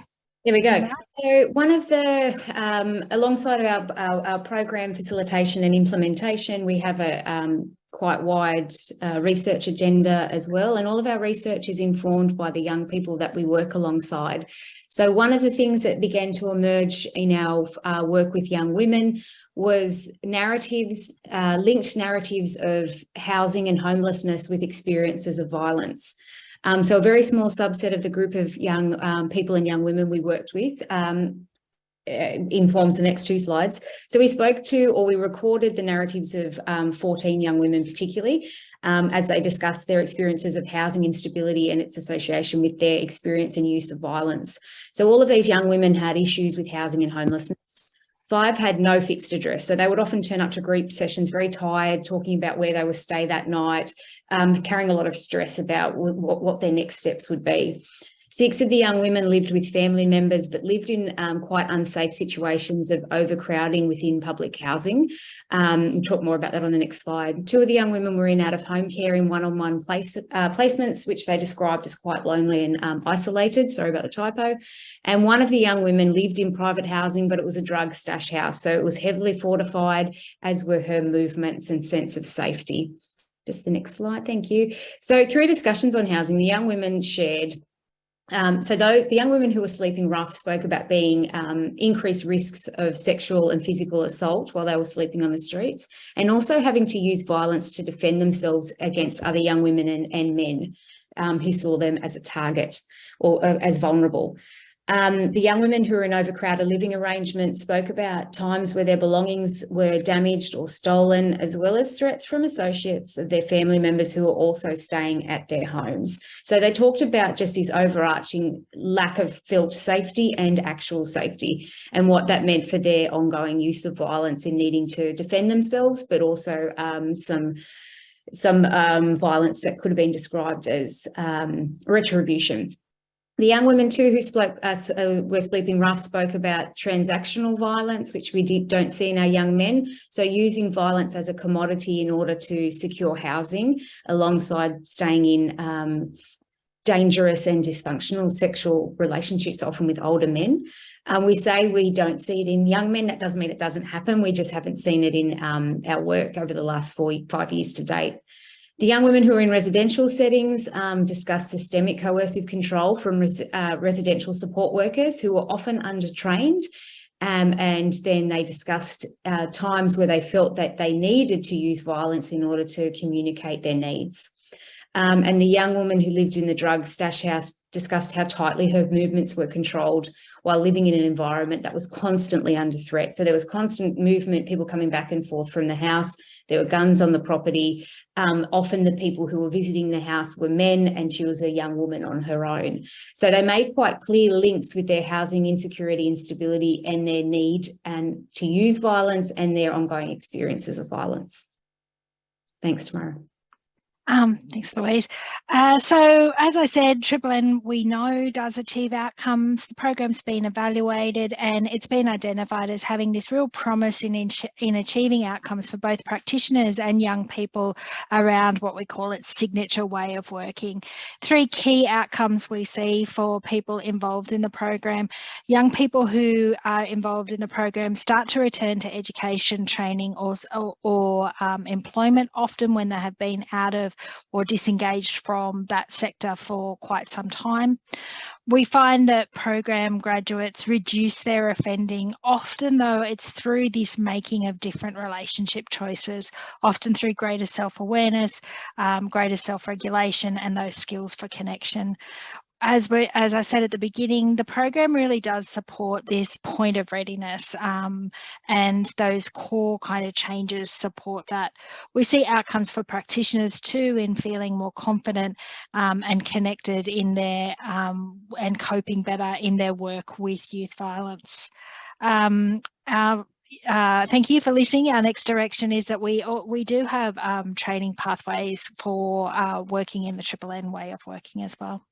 There we go. So one of the, alongside of our program facilitation and implementation, we have a quite wide research agenda as well. And all of our research is informed by the young people that we work alongside. So one of the things that began to emerge in our work with young women was narratives, linked narratives of housing and homelessness with experiences of violence. So a very small subset of the group of young people and young women we worked with informs the next 2 slides. So we spoke to, or we recorded the narratives of 14 young women particularly, as they discussed their experiences of housing instability and its association with their experience and use of violence. So all of these young women had issues with housing and homelessness. 5 had no fixed address. So they would often turn up to group sessions very tired, talking about where they would stay that night, carrying a lot of stress about what their next steps would be. 6 of the young women lived with family members, but lived in quite unsafe situations of overcrowding within public housing. We'll talk more about that on the next slide. 2 of the young women were in out-of-home care in one-on-one placements, which they described as quite lonely and isolated. Sorry about the typo. And 1 of the young women lived in private housing, but it was a drug stash house. So it was heavily fortified, as were her movements and sense of safety. Just the next slide, thank you. So through discussions on housing, the young women shared the young women who were sleeping rough spoke about being increased risks of sexual and physical assault while they were sleeping on the streets, and also having to use violence to defend themselves against other young women and men who saw them as a target or as vulnerable. The young women who were in overcrowded living arrangements spoke about times where their belongings were damaged or stolen, as well as threats from associates of their family members who were also staying at their homes. So they talked about just this overarching lack of felt safety and actual safety, and what that meant for their ongoing use of violence in needing to defend themselves, but also some violence that could have been described as retribution. The young women too who were sleeping rough spoke about transactional violence, which we don't see in our young men. So using violence as a commodity in order to secure housing, alongside staying in dangerous and dysfunctional sexual relationships, often with older men. We say we don't see it in young men. That doesn't mean it doesn't happen. We just haven't seen it in our work over the last 5 years to date. The young women who are in residential settings discussed systemic coercive control from residential support workers who were often undertrained. And then they discussed times where they felt that they needed to use violence in order to communicate their needs. And the young woman who lived in the drug stash house discussed how tightly her movements were controlled while living in an environment that was constantly under threat. So there was constant movement, people coming back and forth from the house. There were guns on the property. Often the people who were visiting the house were men, and she was a young woman on her own. So they made quite clear links with their housing insecurity, instability, and their need to use violence and their ongoing experiences of violence. Thanks, Tamara. Thanks, Louise. So as I said, Triple N, we know, does achieve outcomes. The program's been evaluated and it's been identified as having this real promise in achieving outcomes for both practitioners and young people around what we call its signature way of working. 3 key outcomes we see for people involved in the program. Young people who are involved in the program start to return to education, training or employment, often when they have been out of or disengaged from that sector for quite some time. We find that program graduates reduce their offending, often though it's through this making of different relationship choices, often through greater self-awareness, greater self-regulation and those skills for connection. As I said at the beginning, the program really does support this point of readiness, and those core kind of changes support that. We see outcomes for practitioners too in feeling more confident and connected in their and coping better in their work with youth violence. Thank you for listening. Our next direction is that we do have training pathways for working in the Triple N way of working as well.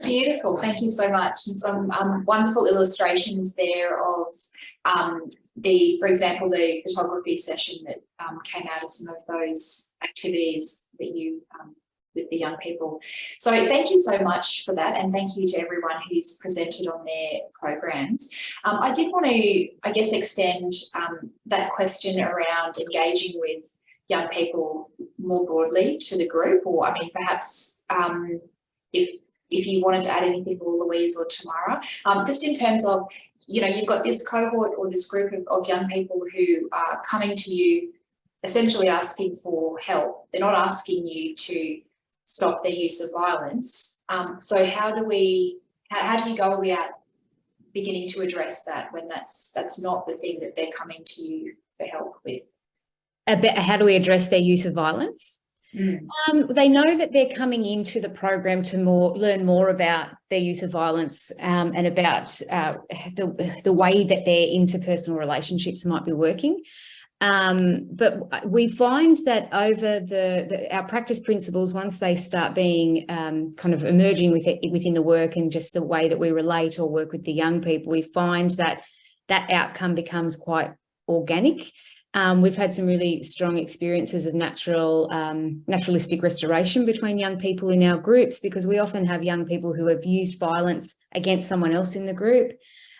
Beautiful, thank you so much. And some wonderful illustrations there of for example, the photography session that came out of some of those activities that you with the young people. So thank you so much for that, and thank you to everyone who's presented on their programs. I did want to, I guess, extend that question around engaging with young people more broadly to the group, or I mean, perhaps if you wanted to add anything more, Louise or Tamara, just in terms of, you know, you've got this cohort or this group of young people who are coming to you essentially asking for help. They're not asking you to stop their use of violence. So how do you go about beginning to address that when that's not the thing that they're coming to you for help with? How do we address their use of violence? They know that they're coming into the program to learn more about their use of violence and about the way that their interpersonal relationships might be working. But we find that over our practice principles, once they start being kind of emerging within the work and just the way that we relate or work with the young people, we find that outcome becomes quite organic. We've had some really strong experiences of naturalistic restoration between young people in our groups, because we often have young people who have used violence against someone else in the group.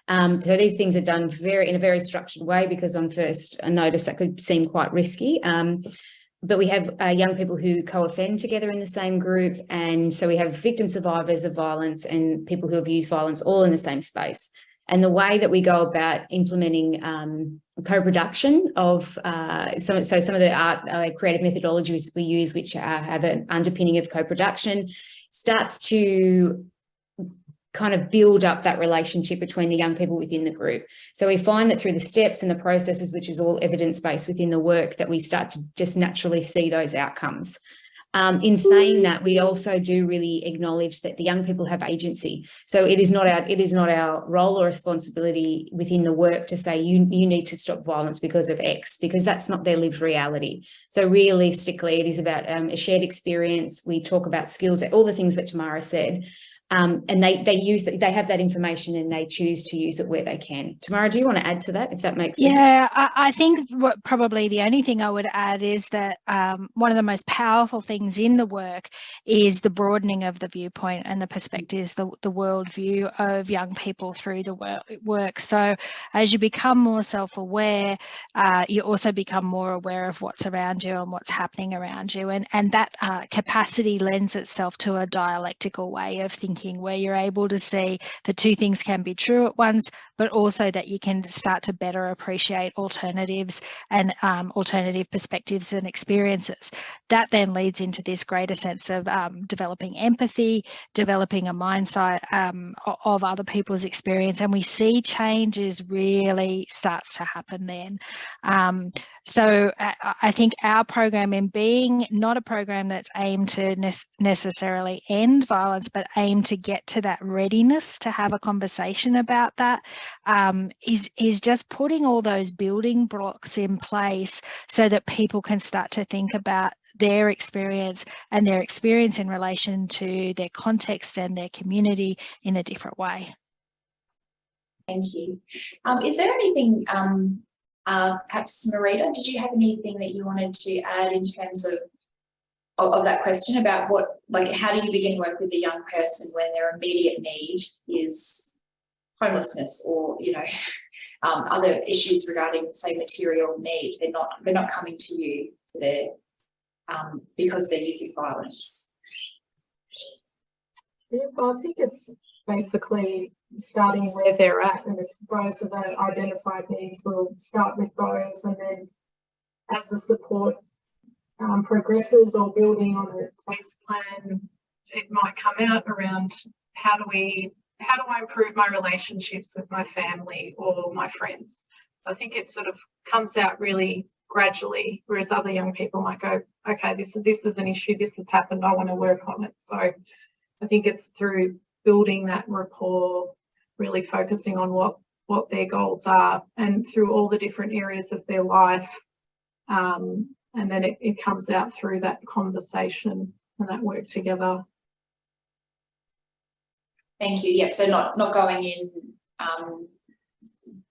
So these things are done in a very structured way, because on first notice that could seem quite risky. But we have young people who co-offend together in the same group. And so we have victim survivors of violence and people who have used violence all in the same space. And the way that we go about implementing co-production of some of the art creative methodologies we use, which have an underpinning of co-production, starts to kind of build up that relationship between the young people within the group. So we find that through the steps and the processes, which is all evidence-based within the work, that we start to just naturally see those outcomes. In saying that, we also do really acknowledge that the young people have agency. So it is not our role or responsibility within the work to say you need to stop violence because of X, because that's not their lived reality. So realistically, it is about a shared experience. We talk about skills, all the things that Tamara said. And they have that information and they choose to use it where they can. Tamara, do you want to add to that, if that makes sense? Yeah, I think probably the only thing I would add is that one of the most powerful things in the work is the broadening of the viewpoint and the perspectives, the worldview of young people through the work. So as you become more self-aware, you also become more aware of what's around you and what's happening around you. And that capacity lends itself to a dialectical way of thinking, where you're able to see the two things can be true at once, but also that you can start to better appreciate alternatives and alternative perspectives and experiences. That then leads into this greater sense of developing empathy, developing a mindset of other people's experience, and we see changes really starts to happen then. So I think our program, in being not a program that's aimed to necessarily end violence, but aimed to get to that readiness to have a conversation about that is just putting all those building blocks in place so that people can start to think about their experience and their experience in relation to their context and their community in a different way. Thank you. Is there anything, perhaps Marita, did you have anything that you wanted to add in terms of that question about what, like, how do you begin work with a young person when their immediate need is homelessness or, you know, other issues regarding, say, material need? They're not coming to you for their because they're using violence. Yeah, well, I think it's basically starting where they're at, and if those are the identified needs, we'll start with those, and then as the support progresses or building on a case plan, it might come out around how do I improve my relationships with my family or my friends. So I think it sort of comes out really gradually, whereas other young people might go, okay, this is an issue, this has happened, I want to work on it. So I think it's through building that rapport, really focusing on what their goals are and through all the different areas of their life. And then it comes out through that conversation and that work together. Thank you. Yep. So not going in,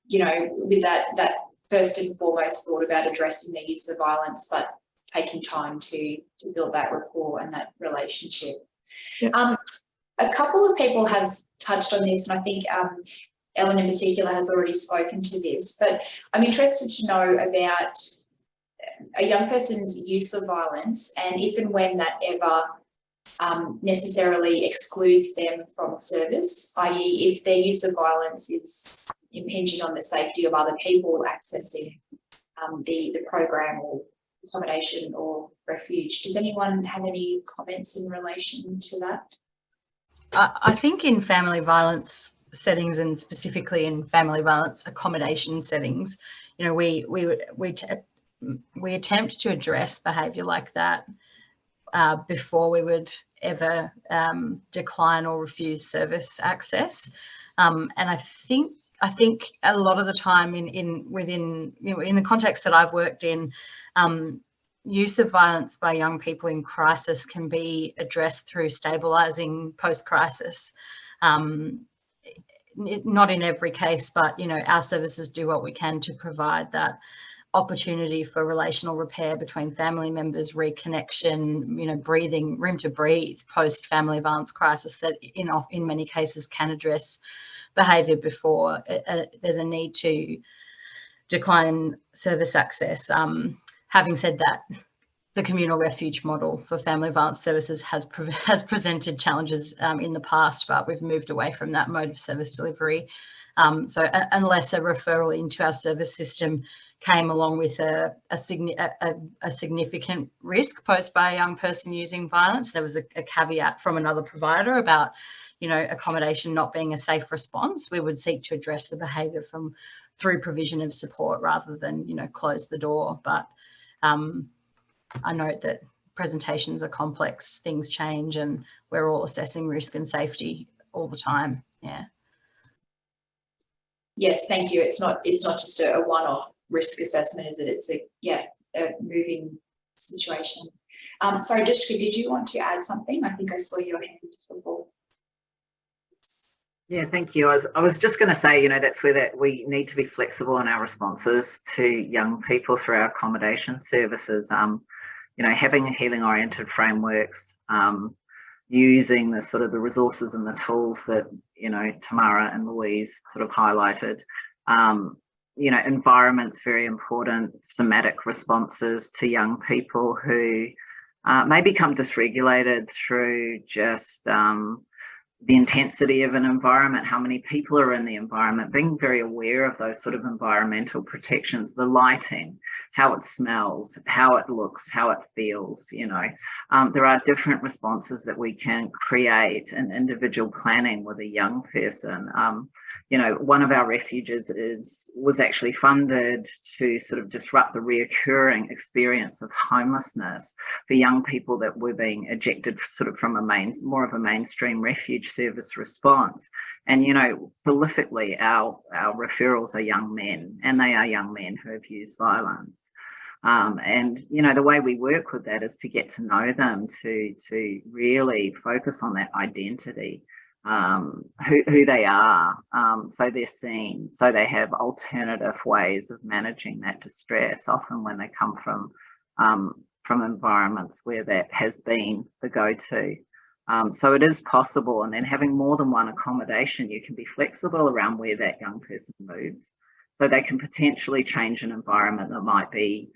you know, with that first and foremost thought about addressing the use of violence, but taking time to build that rapport and that relationship. Yep. A couple of people have touched on this, and I think Ellen in particular has already spoken to this, but I'm interested to know about a young person's use of violence and if and when that ever necessarily excludes them from service, i.e. if their use of violence is impinging on the safety of other people accessing the program or accommodation or refuge. Does anyone have any comments in relation to that? I think in family violence settings, and specifically in family violence accommodation settings, you know, we attempt to address behaviour like that before we would ever decline or refuse service access. And I think a lot of the time within the context that I've worked in, use of violence by young people in crisis can be addressed through stabilising post-crisis. Not in every case, but, you know, our services do what we can to provide that opportunity for relational repair between family members, reconnection, you know, breathing, room to breathe post-family violence crisis that in many cases can address behaviour before there's a need to decline service access. Having said that, the communal refuge model for family violence services has presented challenges in the past, but we've moved away from that mode of service delivery. So unless a referral into our service system came along with a significant risk posed by a young person using violence, there was a caveat from another provider about, you know, accommodation not being a safe response, we would seek to address the behaviour through provision of support rather than, you know, close the door. But I note that presentations are complex, things change, and we're all assessing risk and safety all the time. Yeah. Yes, thank you. It's not just a one-off risk assessment, is it? It's a moving situation. Sorry, Jessica, did you want to add something? I think I saw your hand before. Yeah, thank you. I was just going to say, you know, that's where we need to be flexible in our responses to young people through our accommodation services. You know, having healing-oriented frameworks, using the sort of the resources and the tools that, you know, Tamara and Louise sort of highlighted. You know, environment's very important, somatic responses to young people who may become dysregulated through just the intensity of an environment, how many people are in the environment, being very aware of those sort of environmental protections, the lighting, how it smells, how it looks, how it feels, you know. There are different responses that we can create in individual planning with a young person. you know, one of our refuges was actually funded to sort of disrupt the reoccurring experience of homelessness for young people that were being ejected sort of from more of a mainstream refuge service response. And, you know, prolifically our referrals are young men, and they are young men who have used violence. And, you know, the way we work with that is to get to know them, to really focus on that identity, who they are, so they're seen, so they have alternative ways of managing that distress, often when they come from environments where that has been the go-to. So it is possible, and then having more than one accommodation, you can be flexible around where that young person moves. So they can potentially change an environment that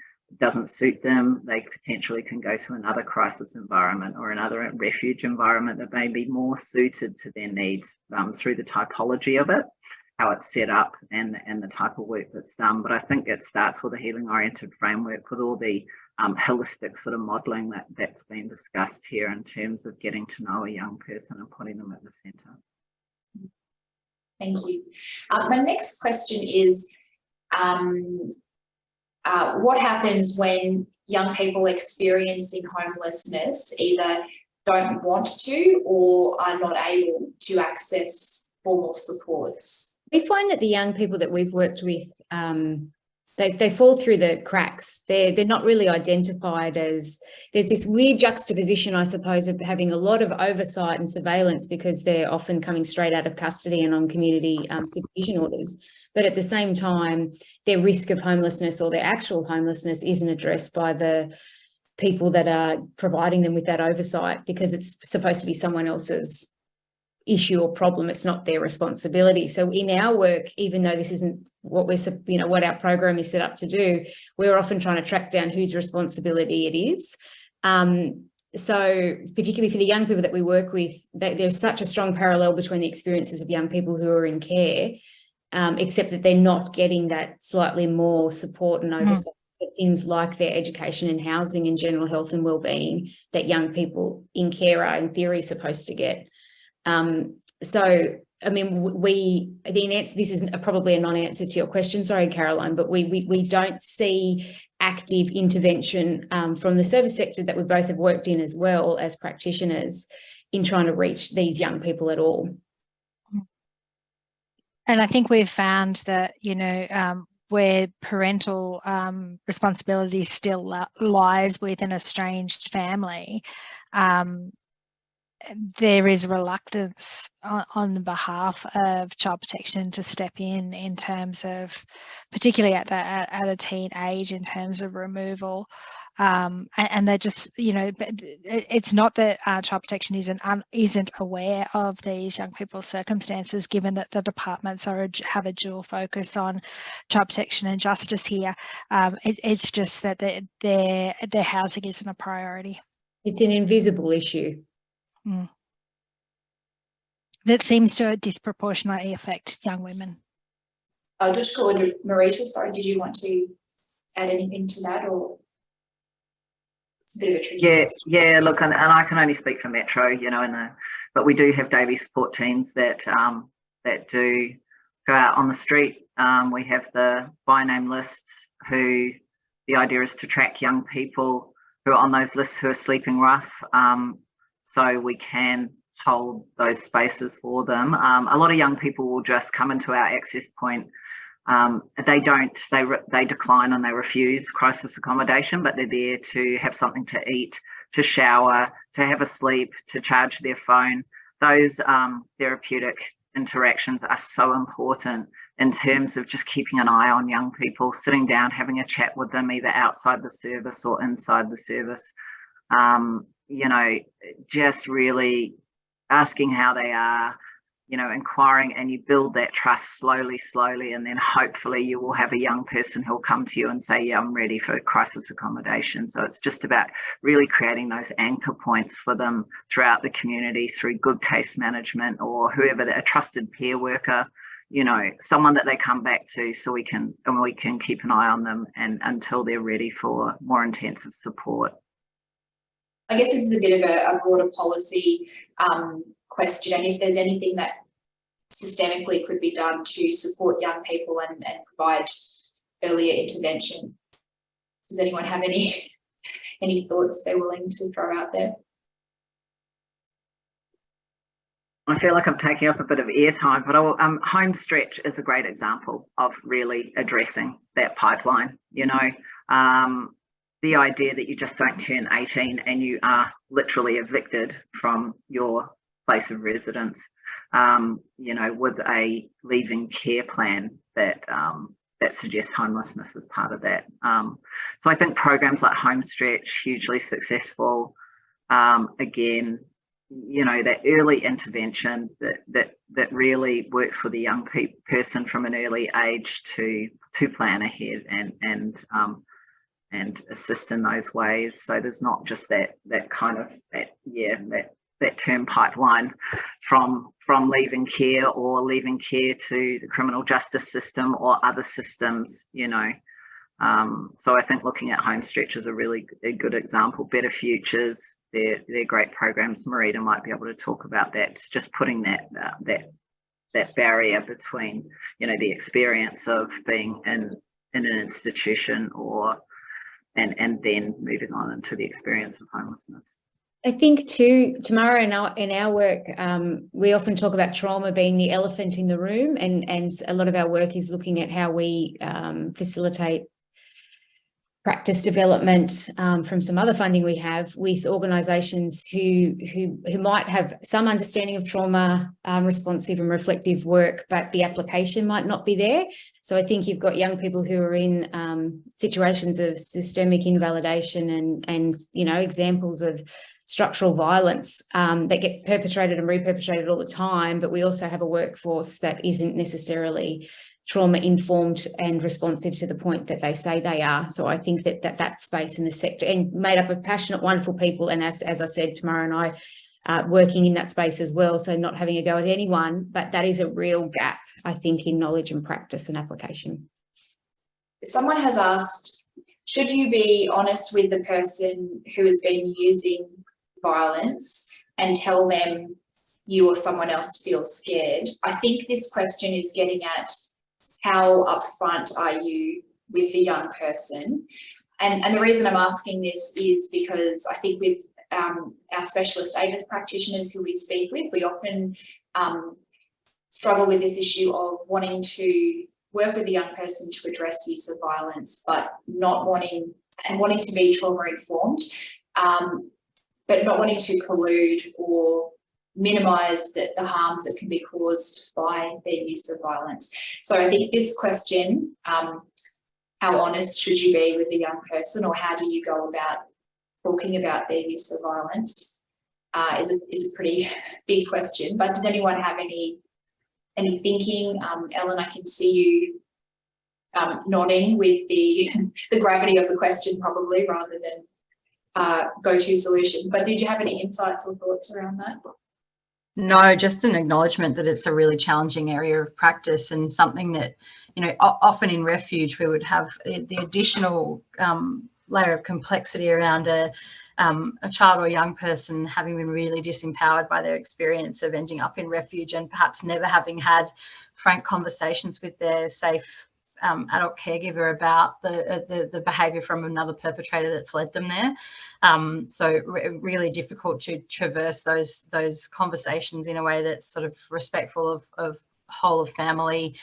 doesn't suit them. They potentially can go to another crisis environment or another refuge environment that may be more suited to their needs through the typology of it, how it's set up, and the type of work that's done. But I think it starts with a healing-oriented framework, with all the holistic sort of modelling that's been discussed here in terms of getting to know a young person and putting them at the centre. Thank you. My next question is, what happens when young people experiencing homelessness either don't want to or are not able to access formal supports? We find that the young people that we've worked with, they fall through the cracks. They're not really identified as, there's this weird juxtaposition, I suppose, of having a lot of oversight and surveillance because they're often coming straight out of custody and on community supervision orders. But at the same time, their risk of homelessness or their actual homelessness isn't addressed by the people that are providing them with that oversight, because it's supposed to be someone else's issue or problem. It's not their responsibility. So in our work, even though this isn't what what our program is set up to do, we're often trying to track down whose responsibility it is. So particularly for the young people that we work with, there's such a strong parallel between the experiences of young people who are in care, except that they're not getting that slightly more support and oversight for things like their education and housing and general health and wellbeing that young people in care are in theory supposed to get. So, I mean, this is probably a non-answer to your question, sorry, Caroline, but we don't see active intervention from the service sector that we both have worked in as well as practitioners in trying to reach these young people at all. And I think we've found that, where parental responsibility still lies with an estranged family, there is reluctance on behalf of child protection to step in terms of, particularly at a teen age, in terms of removal. And they're just, it's not that child protection isn't aware of these young people's circumstances, given that the departments have a dual focus on child protection and justice here. It's just that their housing isn't a priority. It's an invisible issue. That seems to disproportionately affect young women. I'll just go to Marita. Sorry, did you want to add anything to that, or it's a bit of a tricky question? Yeah. Look, and I can only speak for Metro, but we do have daily support teams that do go out on the street. We have the by name lists, who the idea is to track young people who are on those lists who are sleeping rough. So we can hold those spaces for them. A lot of young people will just come into our access point. They decline and they refuse crisis accommodation, but they're there to have something to eat, to shower, to have a sleep, to charge their phone. Those therapeutic interactions are so important in terms of just keeping an eye on young people, sitting down, having a chat with them, either outside the service or inside the service. Just really asking how they are, inquiring, and you build that trust slowly, and then hopefully you will have a young person who'll come to you and say, yeah, I'm ready for crisis accommodation. So it's just about really creating those anchor points for them throughout the community through good case management, or whoever, a trusted peer worker, someone that they come back to, so we can keep an eye on them and until they're ready for more intensive support. I guess this is a bit of a broader policy question, and if there's anything that systemically could be done to support young people and provide earlier intervention. Does anyone have any thoughts they're willing to throw out there? I feel like I'm taking up a bit of airtime, but Home Stretch is a great example of really addressing that pipeline. You know, the idea that you just don't turn 18 and you are literally evicted from your place of residence, you know, with a leaving care plan that suggests homelessness as part of that. So I think programs like Home Stretch, hugely successful. Again, you know, that early intervention that really works with a young person from an early age to plan ahead and assist in those ways. So there's not just that term pipeline from leaving care or leaving care to the criminal justice system or other systems, you know. So I think looking at Home Stretch is a good example. Better Futures, they're great programs. Marita might be able to talk about that. It's just putting that barrier between, you know, the experience of being in an institution and then moving on into the experience of homelessness. I think too, Tamara, in our work, we often talk about trauma being the elephant in the room, and a lot of our work is looking at how we facilitate practice development from some other funding we have with organisations who might have some understanding of trauma, responsive and reflective work, but the application might not be there. So I think you've got young people who are in situations of systemic invalidation and you know, examples of structural violence that get perpetrated and reperpetrated all the time, but we also have a workforce that isn't necessarily trauma informed and responsive to the point that they say they are. So I think that space in the sector, and made up of passionate, wonderful people, and as I said, Tamara and I are working in that space as well, so not having a go at anyone, but that is a real gap, I think, in knowledge and practice and application. Someone has asked, should you be honest with the person who has been using violence and tell them you or someone else feels scared? I think this question is getting at how upfront are you with the young person? And the reason I'm asking this is because I think with our specialist AVITH practitioners who we speak with, we often struggle with this issue of wanting to work with the young person to address use of violence, but not wanting to be trauma informed, but not wanting to collude or minimise the harms that can be caused by their use of violence. So I think this question, how honest should you be with a young person, or how do you go about talking about their use of violence, is a pretty big question. But does anyone have any thinking? Ellen, I can see you nodding with the gravity of the question probably, rather than go-to solution. But did you have any insights or thoughts around that? No, just an acknowledgement that it's a really challenging area of practice, and something that, you know, often in refuge we would have the additional layer of complexity around a child or young person having been really disempowered by their experience of ending up in refuge, and perhaps never having had frank conversations with their safe adult caregiver about the behaviour from another perpetrator that's led them there. So really difficult to traverse those conversations in a way that's sort of respectful of whole of family,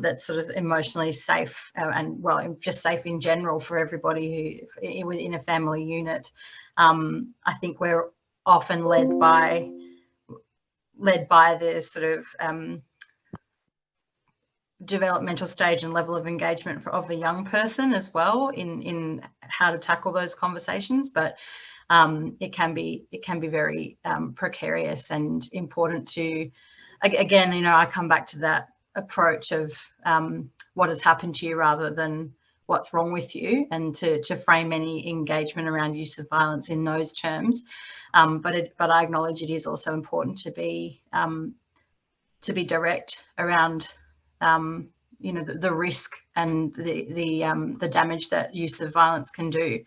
that's sort of emotionally safe, and well, just safe in general for everybody who within a family unit. I think we're often led by the sort of developmental stage and level of engagement of the young person as well in how to tackle those conversations, but it can be very precarious and important to, again, you know, I come back to that approach of what has happened to you rather than what's wrong with you, and to frame any engagement around use of violence in those terms. But I acknowledge it is also important to be direct around you know, the risk and the damage that use of violence can do.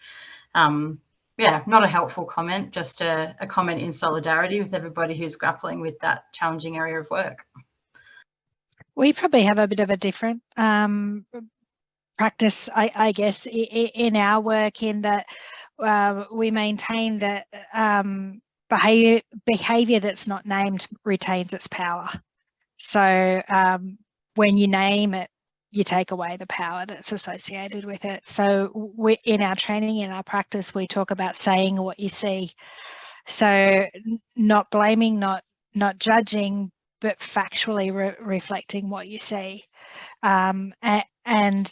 Yeah, not a helpful comment, just a comment in solidarity with everybody who's grappling with that challenging area of work. We probably have a bit of a different practice, I guess, in our work, in that we maintain that behaviour that's not named retains its power. So when you name it, you take away the power that's associated with it. So in our training, in our practice, we talk about saying what you see. So not blaming, not judging, but factually reflecting what you see. And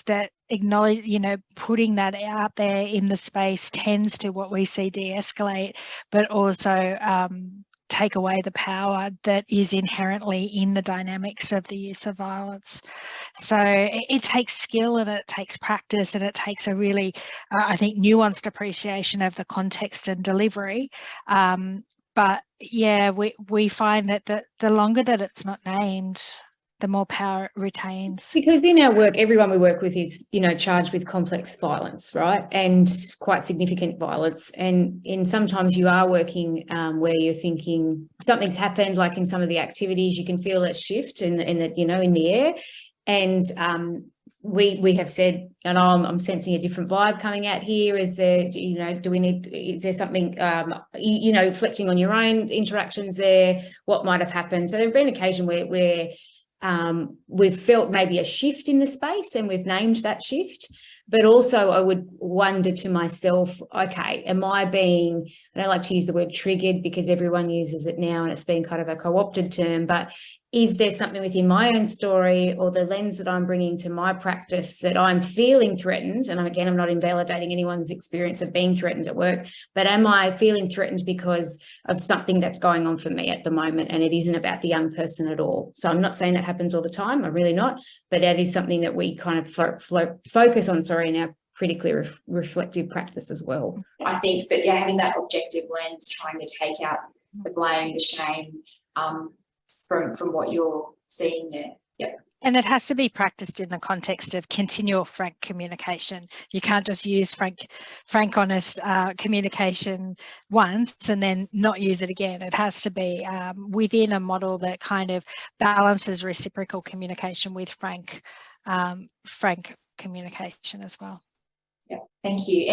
that acknowledge, putting that out there in the space tends to, what we see, de-escalate, but also take away the power that is inherently in the dynamics of the use of violence. So it takes skill, and it takes practice, and it takes a really, I think, nuanced appreciation of the context and delivery. But yeah, we find that the longer that it's not named, the more power it retains. Because in our work, everyone we work with is, charged with complex violence, right? And quite significant violence. And sometimes you are working where you're thinking something's happened, like in some of the activities, you can feel a shift in the air. And we have said, I'm sensing a different vibe coming out here. Is there, is there something, reflecting on your own interactions there? What might have happened? So there have been occasions where we've felt maybe a shift in the space, and we've named that shift. But also I would wonder to myself, okay, am I being, I don't like to use the word triggered because everyone uses it now and it's been kind of a co-opted term, but is there something within my own story or the lens that I'm bringing to my practice that I'm feeling threatened? And again, I'm not invalidating anyone's experience of being threatened at work, but am I feeling threatened because of something that's going on for me at the moment, and it isn't about the young person at all? So I'm not saying that happens all the time, I'm really not, but that is something that we kind of focus on, in our critically reflective practice as well. I think, but yeah, having that objective lens, trying to take out the blame, the shame from what you're seeing there. Yep. And it has to be practiced in the context of continual frank communication. You can't just use frank, honest communication once and then not use it again. It has to be within a model that kind of balances reciprocal communication with frank communication as well. Yeah, thank you.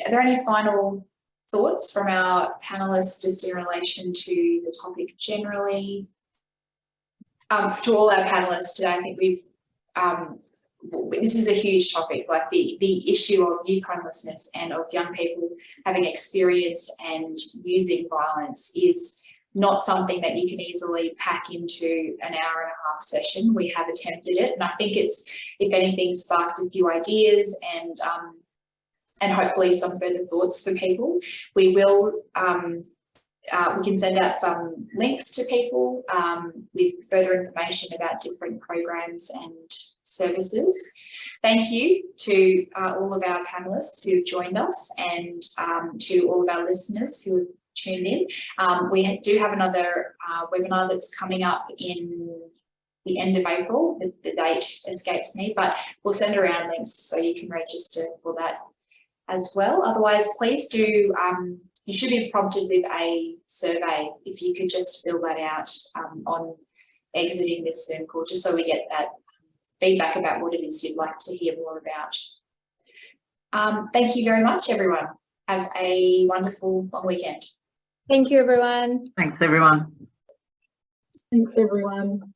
Are there any final thoughts from our panelists just in relation to the topic generally? To all our panelists today, I think this is a huge topic, like the issue of youth homelessness and of young people having experienced and using violence is not something that you can easily pack into an hour and a half session. We have attempted it, and I think it's, if anything, sparked a few ideas and hopefully some further thoughts for people. We will we can send out some links to people with further information about different programs and services. Thank you to all of our panelists who've joined us, and to all of our listeners who have tuned in. We do have another webinar that's coming up in the end of April. The date escapes me, but we'll send around links so you can register for that as well. Otherwise, please do, you should be prompted with a survey. If you could just fill that out on exiting this Zoom call, just so we get that feedback about what it is you'd like to hear more about. Thank you very much, everyone. Have a wonderful long weekend. Thank you, everyone. Thanks, everyone. Thanks, everyone.